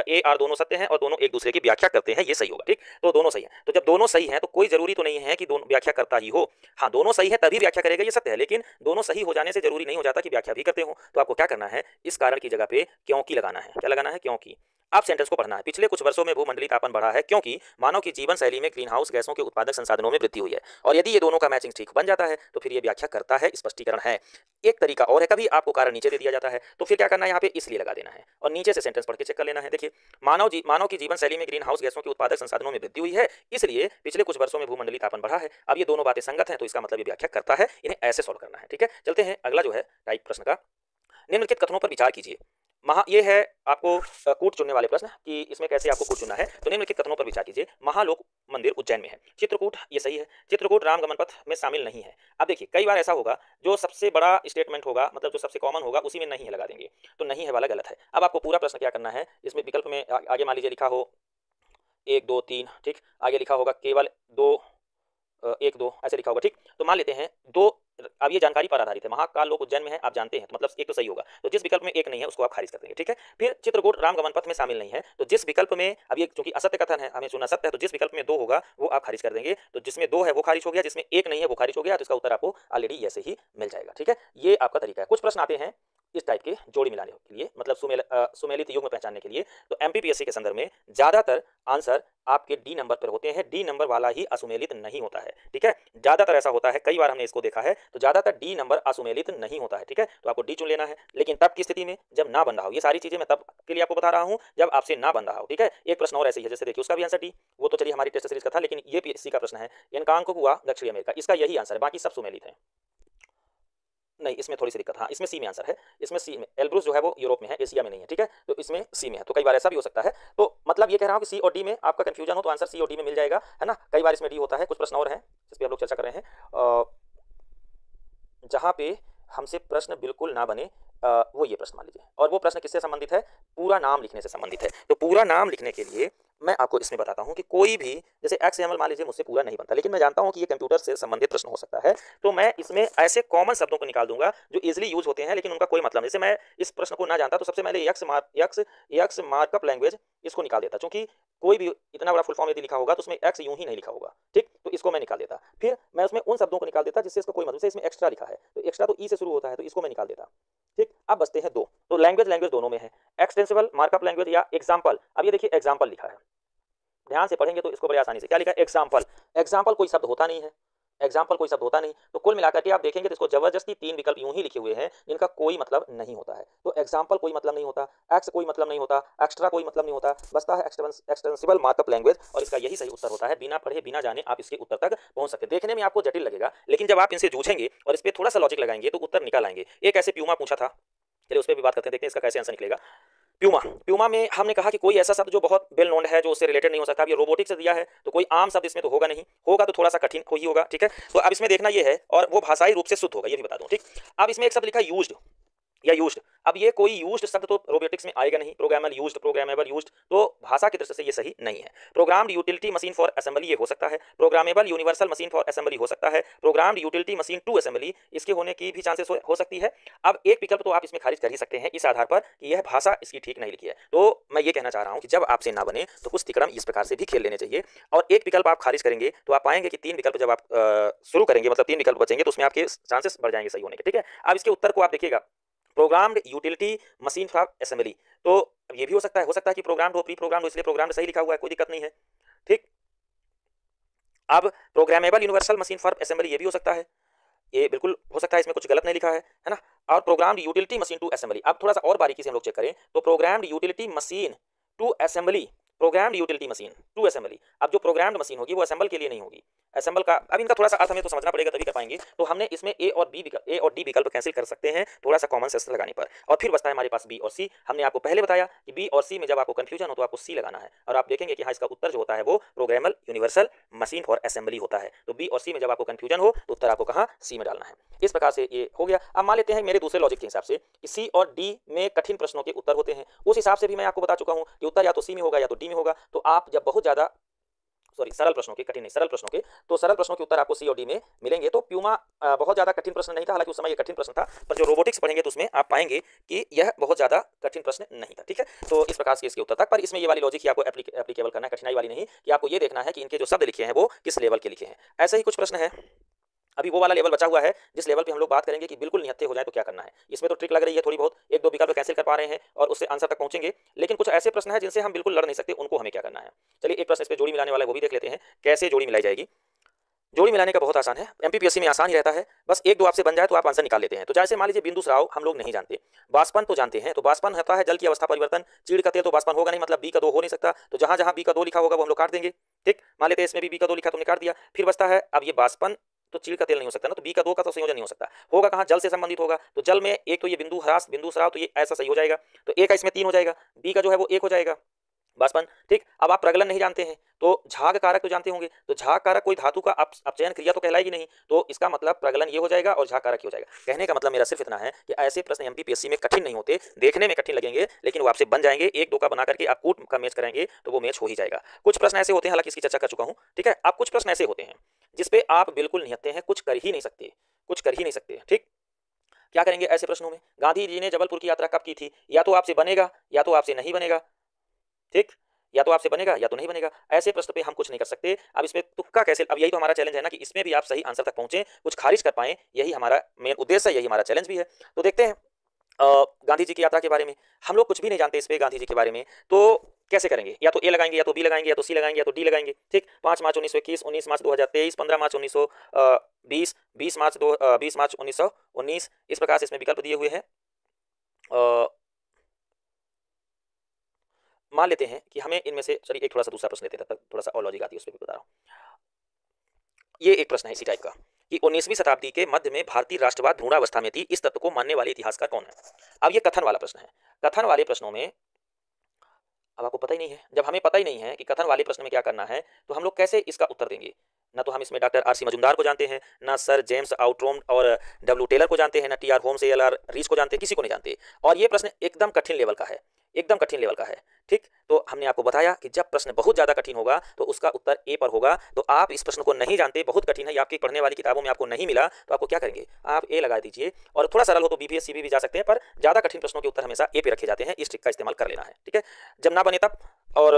[SPEAKER 1] ए आर दोनों सत्य हैं और दोनों एक दूसरे की व्याख्या करते हैं, ये सही होगा, ठीक। तो दोनों सही है, तो जब दोनों सही है तो कोई जरूरी तो नहीं है कि दोनों व्याख्या करता ही हो, हाँ दोनों सही है तभी व्याख्या करेगा, ये सत्य है, लेकिन दोनों सही हो जाने से जरूरी नहीं हो जाता कि व्याख्या भी करते हो। तो आपको क्या करना है, इस कारण की जगह पे क्योंकि लगाना है, क्या लगाना है, क्योंकि। आप सेंटेंस को पढ़ना है, पिछले कुछ वर्षों में भूमंडलीय तापन बढ़ा है क्योंकि मानव की जीवन शैली में ग्रीन हाउस गैसों के उत्पादक संसाधनों में वृद्धि हुई है, और यदि ये दोनों का मैचिंग ठीक बन जाता है तो फिर ये व्याख्या करता है, स्पष्टीकरण है। एक तरीका और है, कभी आपको कारण नीचे दे दिया जाता है तो फिर क्या करना है, यहाँ पे इसलिए लगा देना है और नीचे से सेंटेंस पढ़ के चेक कर लेना है। देखिए, मानव की जीवन शैली में ग्रीन हाउस गैसों के उत्पादक संसाधनों में वृद्धि हुई है, इसलिए पिछले कुछ वर्षों में भूमंडलीय तापन बढ़ा है। अब ये दोनों बातें संगत हैं तो इसका मतलब ये व्याख्या करता है, इन्हें ऐसे सॉल्व करना है, ठीक है। चलते हैं अगला जो है टाइप प्रश्न का, निम्नलिखित कथनों पर विचार कीजिए। ये है आपको कूट चुनने वाले प्रश्न कि इसमें कैसे आपको कूट चुनना है। तो निम्नलिखित कथनों पर विचार कीजिए। महालोक मंदिर उज्जैन में है, चित्रकूट ये सही है, चित्रकूट रामगमन पथ में शामिल नहीं है। अब देखिए कई बार ऐसा होगा जो सबसे बड़ा स्टेटमेंट होगा, मतलब जो सबसे कॉमन होगा उसी में नहीं है लगा देंगे, तो नहीं है वाला गलत है। अब आपको पूरा प्रश्न क्या करना है, इसमें विकल्प में आगे मान लीजिए लिखा हो 1 2 3, ठीक, आगे लिखा होगा केवल 2 1 2 ऐसे लिखा होगा, ठीक। तो मान लेते हैं 2 अब ये जानकारी पर आधारित है, महाकाल लोक उज्जैन में है, आप जानते हैं, तो मतलब एक तो सही होगा। तो जिस विकल्प में एक नहीं है उसको आप खारिज कर देंगे, ठीक है। फिर चित्रकूट रामगमन पथ में शामिल नहीं है, तो जिस विकल्प में, अब ये चूंकि असत्य कथन है, हमें सुना सत्य है, तो जिस विकल्प में 2 होगा वो आप खारिज कर देंगे। तो जिसमें 2 है वो खारिज हो गया, जिसमें 1 नहीं है वो खारिज हो गया। तो इसका उत्तर आपको ऑलरेडी ऐसे ही मिल जाएगा, ठीक है। ये आपका तरीका है। कुछ प्रश्न आते हैं इस टाइप के जोड़ी मिलाने के लिए, मतलब सुमेलित युग्म पहचानने के लिए। तो एमपीपीएससी के संदर्भ में ज्यादातर आंसर आपके डी नंबर पर होते हैं, डी नंबर वाला ही असुमेलित नहीं होता है, ठीक है। ज्यादातर ऐसा होता है, कई बार हमने इसको देखा है, तो ज्यादातर डी नंबर असुमेलित नहीं होता है, ठीक है। तो आपको डी चुन लेना है, लेकिन तब की स्थिति में जब ना बन रहा हो। ये सारी चीजें मैं तब के लिए आपको बता रहा हूं जब आपसे ना बन रहा हो, ठीक है। एक प्रश्न और ऐसे ही है, जैसे देखिए उसका भी आंसर डी, वो तो चलिए हमारी टेस्ट सीरीज का था, लेकिन ये पीएससी का प्रश्न है, एनकांगुआ दक्षिण अमेरिका, इसका यही आंसर है, बाकी सब सुमेलित है। नहीं, इसमें थोड़ी सी दिक्कत, हाँ इसमें सी में आंसर है, इसमें सी में। एल्ब्रुस जो है वो यूरोप में है, एशिया में नहीं है, ठीक है। तो इसमें सी में है, तो कई बार ऐसा भी हो सकता है। तो मतलब ये कह रहा हूँ कि सी और डी में आपका कंफ्यूजन हो तो आंसर सी और डी में मिल जाएगा, है ना। कई बार इसमें डी होता है। कुछ प्रश्न और हैं जिस पर हम लोग चर्चा कर रहे हैं, जहाँ पे हमसे प्रश्न बिल्कुल ना बने, वो ये प्रश्न मान लीजिए, और वो प्रश्न किससे संबंधित है, पूरा नाम लिखने से संबंधित है। तो पूरा नाम लिखने के लिए मैं आपको इसमें बताता हूं कि कोई भी, जैसे XML मान लीजिए मुझसे पूरा नहीं बनता, लेकिन मैं जानता हूं कि ये कंप्यूटर से संबंधित प्रश्न हो सकता है, तो मैं इसमें ऐसे कॉमन शब्दों को निकाल दूंगा जो इजीली यूज होते हैं लेकिन उनका कोई मतलब नहीं। जैसे मैं इस प्रश्न को ना जानता तो सबसे पहले यक्स मार्कअप लैंग्वेज इसको निकाल देता, क्योंकि कोई भी इतना बड़ा फुल फॉर्म यदि लिखा होगा तो उसमें एक्स यूं ही नहीं लिखा होगा, ठीक। तो इसको मैं निकाल देता। फिर मैं उसमें उन शब्दों को निकाल देता जिससे इसका कोई मतलब, जैसे इसमें एक्स्ट्रा लिखा है तो एक्स्ट्रा तो ई से शुरू होता है, तो इसको मैं निकाल देता, ठीक। अब बचते हैं 2, तो लैंग्वेज दोनों में है, एक्सटेंसिबल मार्कअप लैंग्वेज या एग्जाम्पल। अब ये देखिए एग्जाम्पल लिखा है, ध्यान से पढ़ेंगे तो इसको बड़े आसानी से, क्या लिखा है, एग्जाम्पल। एग्जाम्पल कोई शब्द होता नहीं है, एग्जाम्पल कोई शब्द होता नहीं, तो कुल मिलाकर के आप देखेंगे तो इसको जबरदस्ती 3 विकल्प यूं ही लिखे हुए हैं जिनका कोई मतलब नहीं होता है। तो एग्जाम्पल कोई मतलब नहीं होता, एक्स कोई मतलब नहीं होता, एक्स्ट्रा कोई मतलब नहीं होता, बचता है एक्सटेंसिबल मार्कअप लैंग्वेज, और इसका यही सही उत्तर होता है। बिना पढ़े बिना जाने आप इसके उत्तर तक पहुंच सकते हैं। देखने में आपको जटिल लगेगा, लेकिन जब आप इनसे जूझेंगे और इस पर थोड़ा सा लॉजिक लगाएंगे तो उत्तर निकाल आएंगे। एक ऐसे प्यूमा पूछा था, चलिए उस पर भी बात करते हैं, देखते हैं इसका कैसे आंसर निकलेगा। प्यूमा, प्यूमा में हमने कहा कि कोई ऐसा शब्द जो बहुत वेल नोन है, जो उससे रिलेटेड नहीं हो सकता। अब ये रोबोटिक से दिया है तो कोई आम शब्द इसमें तो होगा नहीं, होगा तो थोड़ा सा कठिन ही होगा, ठीक है। तो अब इसमें देखना ये है, और वो भाषाई रूप से शुद्ध होगा, ये भी बता दूं, ठीक। अब इसमें एक शब्द लिखा है यूज्ड या यूज्ड। अब ये कोई यूज्ड शब्द तो रोबोटिक्स में आएगा नहीं, प्रोग्रामेबल यूज्ड, तो भाषा की दृष्टि से ये सही नहीं है। Programmed utility machine for assembly ये हो सकता है, programmable universal machine for assembly हो सकता है, programmed utility machine to assembly इसके होने की भी चांसेस हो सकती है। अब एक विकल्प तो आप इसमें खारिज कर ही सकते हैं इस आधार पर कि यह भाषा इसकी ठीक नहीं लिखी है। तो मैं ये कहना चाह रहा हूं कि जब आपसे ना बने तो कुछ तिकड़म इस प्रकार से भी खेल लेने चाहिए, और एक विकल्प आप खारिज करेंगे तो आप पाएंगे कि 3 विकल्प जब आप शुरू करेंगे, मतलब 3 विकल्प बचेंगे, तो उसमें आपके चांसेस बढ़ जाएंगे सही होने के, ठीक है। अब इसके उत्तर को आप देखिएगा, programmed utility machine for assembly, तो ये भी हो सकता है कि प्रोग्राम्ड हो, प्री प्रोग्राम्ड हो, इसलिए प्रोग्राम्ड सही लिखा हुआ है, कोई दिक्कत नहीं है, ठीक। अब programmable universal machine for assembly ये भी हो सकता है, ये बिल्कुल हो सकता है, इसमें कुछ गलत नहीं लिखा है ना। और programmed utility machine to assembly, अब थोड़ा सा और बारीकी से हम लोग चेक करें तो programmed utility machine to assembly, programmed utility machine to assembly. अब जो प्रोग्राम्ड मशीन होगी वो असेंबल के लिए नहीं होगी, असेंबल का अब इनका थोड़ा सा अर्थ हमें तो समझना पड़ेगा तभी कर पाएंगे। तो हमने इसमें ए और डी विकल्प कैंसिल कर सकते हैं थोड़ा सा कॉमन सेंस लगाने पर, और फिर बचता है हमारे पास बी और सी। हमने आपको पहले बताया कि बी और सी में जब आपको कंफ्यूजन हो तो आपको सी लगाना है, और आप देखेंगे कि हाँ इसका उत्तर जो होता है वो programmable universal machine for assembly होता है। तो बी और सी में जब आपको कंफ्यूजन हो तो उत्तर आपको कहाँ, सी में डालना है। इस प्रकार से ये हो गया। अब मान लेते हैं मेरे दूसरे लॉजिक के हिसाब से कि सी और डी में कठिन प्रश्नों के उत्तर होते हैं, उस हिसाब से भी मैं आपको बता चुका हूं कि उत्तर या तो सी में होगा या तो डी में होगा। तो आप जब बहुत ज्यादा सरल प्रश्नों के, कठिन नहीं सरल प्रश्नों के, तो सरल प्रश्नों के उत्तर आपको सी और डी में मिलेंगे। तो प्यूमा बहुत ज्यादा कठिन प्रश्न नहीं था, हालांकि उस समय ये कठिन प्रश्न था, पर जो रोबोटिक्स पढ़ेंगे तो उसमें आप पाएंगे कि यह बहुत ज्यादा कठिन प्रश्न नहीं था, ठीक है। तो इस प्रकार से इसके उत्तर तक, पर इसमें ये वाली लॉजिक ही आपको एप्लीकेबल करना है, कठिनाई वाली नहीं, कि आपको ये देखना है कि इनके जो शब्द लिखे हैं वो किस लेवल के लिखे हैं। ऐसे ही कुछ प्रश्न है, अभी वो वाला लेवल बचा हुआ है जिस लेवल पे हम लोग बात करेंगे कि बिल्कुल निहत्थे हो जाए तो क्या करना है। इसमें तो ट्रिक लग रही है थोड़ी बहुत, 1-2 विकल्प कैंसिल कर पा रहे हैं और उससे आंसर तक पहुंचेंगे, लेकिन कुछ ऐसे प्रश्न हैं जिनसे हम बिल्कुल लड़ नहीं सकते, उनको हमें क्या करना है। चलिए एक प्रश्न इस पे जोड़ी मिलाने वाला है, वो भी देख लेते हैं कैसे जोड़ी मिलाई जाएगी। जोड़ी मिलाने का बहुत आसान है, एमपीपीएससी में आसान ही रहता है, बस 1-2 आपसे बन जाए तो आप आंसर निकाल लेते हैं। तो जैसे मान लीजिए बिंदु स्राव हम लोग नहीं जानते, बाष्पन तो जानते हैं, तो बाष्पन होता है जल की अवस्था परिवर्तन, चीड़ का तेल तो बाष्पन होगा नहीं, मतलब बी का 2 हो नहीं सकता, तो जहां जहां बी का 2 लिखा होगा वो हम लोग काट देंगे, ठीक। मान लेते हैं इसमें भी बी का 2 लिखा तो हमने काट दिया। फिर बचता है अब ये बाष्पन, तो चीड़ का तेल नहीं हो सकता ना, तो बी का 2 का तो संयोजन नहीं हो सकता, होगा कहाँ, जल से संबंधित होगा। तो जल में एक तो ये बिंदु ह्रास बिंदु स्राव, तो ये ऐसा सही हो जाएगा, तो ए का इसमें 3 हो जाएगा, बी का जो है वो 1 हो जाएगा, बाष्पन, ठीक। अब आप प्रगलन नहीं जानते हैं तो झाग कारक तो जानते होंगे, तो झाग कारक कोई धातु का अपचयन क्रिया तो कहलाएगी नहीं, तो इसका मतलब प्रगलन ये हो जाएगा और झाग कारक ये हो जाएगा। कहने का मतलब मेरा सिर्फ इतना है कि ऐसे प्रश्न एमपीपीएससी में कठिन नहीं होते, देखने में कठिन लगेंगे लेकिन वो आपसे बन जाएंगे, 1-2 का बना करके आप कूट का मैच कराएंगे तो वो मैच हो ही जाएगा। कुछ प्रश्न ऐसे होते हैं, हालांकि इसकी चर्चा कर चुका हूं, ठीक है। अब कुछ प्रश्न ऐसे होते हैं जिसपे आप बिल्कुल निहत्ते हैं, कुछ कर ही नहीं सकते, कुछ कर ही नहीं सकते। ठीक, क्या करेंगे ऐसे प्रश्नों में? गांधी जी ने जबलपुर की यात्रा कब की थी? या तो आपसे बनेगा या तो आपसे नहीं बनेगा। ठीक, या तो आपसे बनेगा या तो नहीं बनेगा। ऐसे प्रश्न पे हम कुछ नहीं कर सकते। अब इसमें तुक्का कैसे, अब यही तो हमारा चैलेंज है ना कि इसमें भी आप सही आंसर तक पहुंचे, कुछ खारिज कर पाएं, यही हमारा मेन उद्देश्य है, यही हमारा चैलेंज भी है। तो देखते हैं गांधी जी की यात्रा के बारे में। हम लोग कुछ भी नहीं जानते इस पे गांधी जी के बारे में, तो कैसे करेंगे? या तो ए लगाएंगे या तो बी लगाएंगे या तो सी लगाएंगे या तो डी लगाएंगे। ठीक, 5 मार्च 1921, 19 मार्च 2023, 15 मार्च 1920, 20 मार्च 1919, इस प्रकार से इसमें विकल्प दिए हुए हैं। मान लेते हैं कि हमें इनमें से, चलिए एक थोड़ा सा दूसरा प्रश्न लेते हैं, तब तक थोड़ा सा और लॉजिक आती है उस पर भी बता रहा हूँ। ये एक प्रश्न है इसी टाइप का कि 19वीं शताब्दी के मध्य में भारतीय राष्ट्रवाद भ्रूणावस्था में थी, इस तत्व को मानने वाले इतिहासकार कौन है? अब ये कथन वाला प्रश्न है। कथन वाले प्रश्नों में अब आपको पता ही नहीं है, जब हमें पता ही नहीं है कि कथन वाले प्रश्न में क्या करना है, तो हम लोग कैसे इसका उत्तर देंगे? ना तो हम इसमें डॉक्टर आर सी मजुमदार को जानते हैं, ना सर जेम्स आउटरॉम और डब्ल्यू टेलर को जानते हैं, ना T R Holmes L R Rees को जानते हैं, किसी को नहीं जानते। और ये प्रश्न एकदम कठिन लेवल का है, एकदम कठिन लेवल का है। ठीक, तो हमने आपको बताया कि जब प्रश्न बहुत ज़्यादा कठिन होगा तो उसका उत्तर ए पर होगा। तो आप इस प्रश्न को नहीं जानते, बहुत कठिन है, ये आपकी पढ़ने वाली किताबों में आपको नहीं मिला, तो आपको क्या करेंगे? आप ए लगा दीजिए। और थोड़ा सरल हो तो बीपीएस सी भी जा सकते हैं, पर ज़्यादा कठिन प्रश्नों के उत्तर हमेशा ए पे रखे जाते हैं, इस ट्रिक का इस्तेमाल कर लेना है। ठीक है, जब ना बने तब। और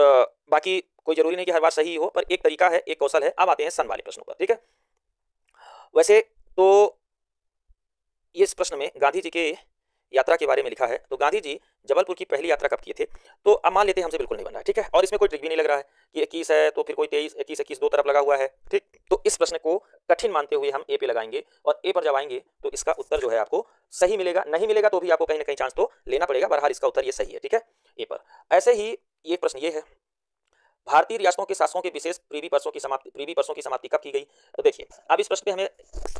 [SPEAKER 1] बाकी कोई जरूरी नहीं कि हर बार सही हो, पर एक तरीका है, एक कौशल है। अब आते हैं सन वाले प्रश्नों पर। ठीक है, वैसे तो इस प्रश्न में गांधी जी के यात्रा के बारे में लिखा है, तो गांधी जी जबलपुर की पहली यात्रा कब किए थे? तो अब मान लेते हैं हमसे बिल्कुल नहीं बन रहा है। ठीक है, और इसमें कोई ट्रिक भी नहीं लग रहा है कि 21 है तो फिर कोई 23, 21, 21 दो तरफ लगा हुआ है। ठीक, तो इस प्रश्न को कठिन मानते हुए हम ए पे लगाएंगे, और ए पर जब आएंगे तो इसका उत्तर जो है आपको सही मिलेगा। नहीं मिलेगा तो भी आपको कहीं ना कहीं चांस तो लेना पड़ेगा, बहरहाल इसका उत्तर ये सही है। ठीक है, ए पर। ऐसे ही ये प्रश्न ये है, भारतीय रियासतों के शासकों के विशेष प्रीवी पर्सों की समाप्ति कब की गई? तो देखिए, अब इस प्रश्न पे हमें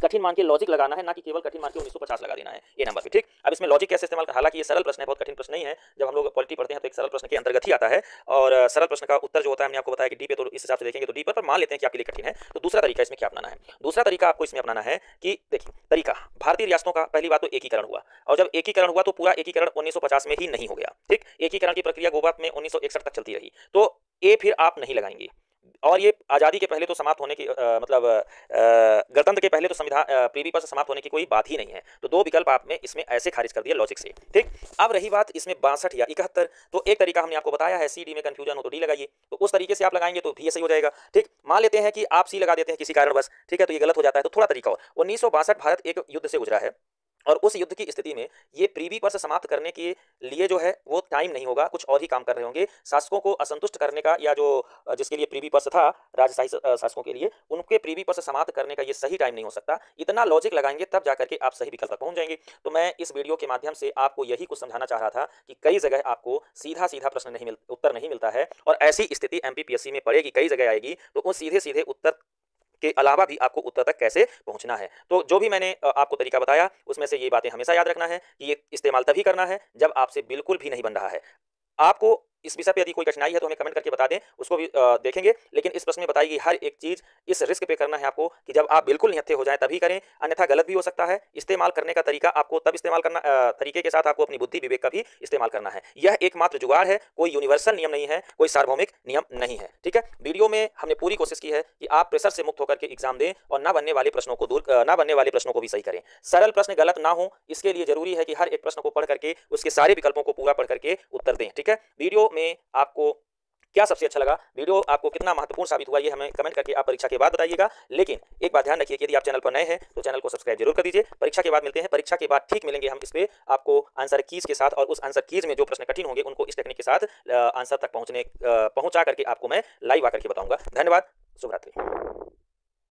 [SPEAKER 1] कठिन मान के लॉजिक लगाना है, ना कि केवल कठिन मान के 1950 लगा देना है ए नंबर पे। ठीक, अब इसमें लॉजिक कैसे इस्तेमाल, हालांकि ये सरल प्रश्न है, बहुत कठिन प्रश्न नहीं है। जब हम लोग पॉलिटी पढ़ते हैं तो एक सरल प्रश्न के अंतर्गत ही आता है, और सरल प्रश्न का उत्तर जो होता है, हमने आपको बताया कि डी पे, तो इस हिसाब से देखेंगे तो डी पर मान लेते हैं कि आपके लिए कठिन है। तो दूसरा तरीका इसमें क्या अपनाना है? दूसरा तरीका आपको इसमें अपनाना है कि देखिए, तरीका भारतीय रियासतों का पहली बात तो एकीकरण हुआ, और जब एकीकरण हुआ तो पूरा एकीकरण 1950 में ही नहीं हो गया। ठीक, एकीकरण की प्रक्रिया गोवा में 1961 तक चलती रही, तो ए फिर आप नहीं लगाएंगे। और ये आज़ादी के पहले तो समाप्त होने की मतलब गणतंत्र के पहले तो संविधान प्रीवी पर से समाप्त होने की कोई बात ही नहीं है। तो दो विकल्प आपने इसमें ऐसे खारिज कर दिया लॉजिक से। ठीक, अब रही बात इसमें 62 या 71, तो एक तरीका हमने आपको बताया है, सी डी में कंफ्यूजन हो तो डी लगाइए, तो उस तरीके से आप लगाएंगे तो भी सही हो जाएगा। ठीक, मान लेते हैं कि आप सी लगा देते हैं किसी कारण बस, ठीक है, तो ये गलत हो जाता है। तो थोड़ा तरीका और, 1962 भारत एक युद्ध से गुजरा है, और उस युद्ध की स्थिति में ये प्रीवी पर से समाप्त करने के लिए जो है वो टाइम नहीं होगा, कुछ और ही काम कर रहे होंगे। शासकों को असंतुष्ट करने का, या जो जिसके लिए प्रीवी पर से था, राजशाही शासकों के लिए, उनके प्रीवी पर से समाप्त करने का ये सही टाइम नहीं हो सकता। इतना लॉजिक लगाएंगे तब जाकर के आप सही विकल्प तक पहुंच जाएंगे। तो मैं इस वीडियो के माध्यम से आपको यही कुछ समझाना चाह रहा था कि कई जगह आपको सीधा सीधा प्रश्न नहीं उत्तर नहीं मिलता है, और ऐसी स्थिति एमपीपीएससी में पड़ेगी, कई जगह आएगी, तो उन सीधे सीधे उत्तर के अलावा भी आपको उत्तर तक कैसे पहुंचना है। तो जो भी मैंने आपको तरीका बताया, उसमें से ये बातें हमेशा याद रखना है कि ये इस्तेमाल तभी करना है जब आपसे बिल्कुल भी नहीं बन रहा है। आपको इस विषय पे यदि कोई कठिनाई है तो हमें कमेंट करके बता दें, उसको भी देखेंगे। लेकिन इस प्रश्न में बताई गई हर एक चीज़ इस रिस्क पे करना है आपको कि जब आप बिल्कुल निहत्थे हो जाए तभी करें, अन्यथा गलत भी हो सकता है। इस्तेमाल करने का तरीका आपको तब इस्तेमाल करना, तरीके के साथ आपको अपनी बुद्धि विवेक का भी इस्तेमाल करना है। यह एकमात्र जुगाड़ है, कोई यूनिवर्सल नियम नहीं है, कोई सार्वभौमिक नियम नहीं है। ठीक है, वीडियो में हमने पूरी कोशिश की है कि आप प्रेशर से मुक्त होकर के एग्जाम दें, और ना बनने वाले प्रश्नों को ना बनने वाले प्रश्नों को भी सही करें। सरल प्रश्न गलत ना हो, इसके लिए जरूरी है कि हर एक प्रश्न को पढ़ करके उसके सारे विकल्पों को पूरा पढ़ करके उत्तर दें। ठीक है, वीडियो में आपको क्या सबसे अच्छा लगा, वीडियो आपको कितना महत्वपूर्ण साबित हुआ, ये हमें कमेंट करके आप परीक्षा के बाद बताइएगा। लेकिन एक बात ध्यान रखिए कि यदि आप चैनल पर नए हैं तो चैनल को सब्सक्राइब जरूर कर दीजिए। परीक्षा के बाद मिलते हैं, परीक्षा के बाद ठीक मिलेंगे हम इस पे आपको आंसर कीज के साथ, और उस आंसर कीज में जो प्रश्न कठिन होंगे उनको इस टेक्निक के साथ आंसर तक पहुंचा करके आपको मैं लाइव आकर के बताऊंगा। धन्यवाद, शुभ रात्रि।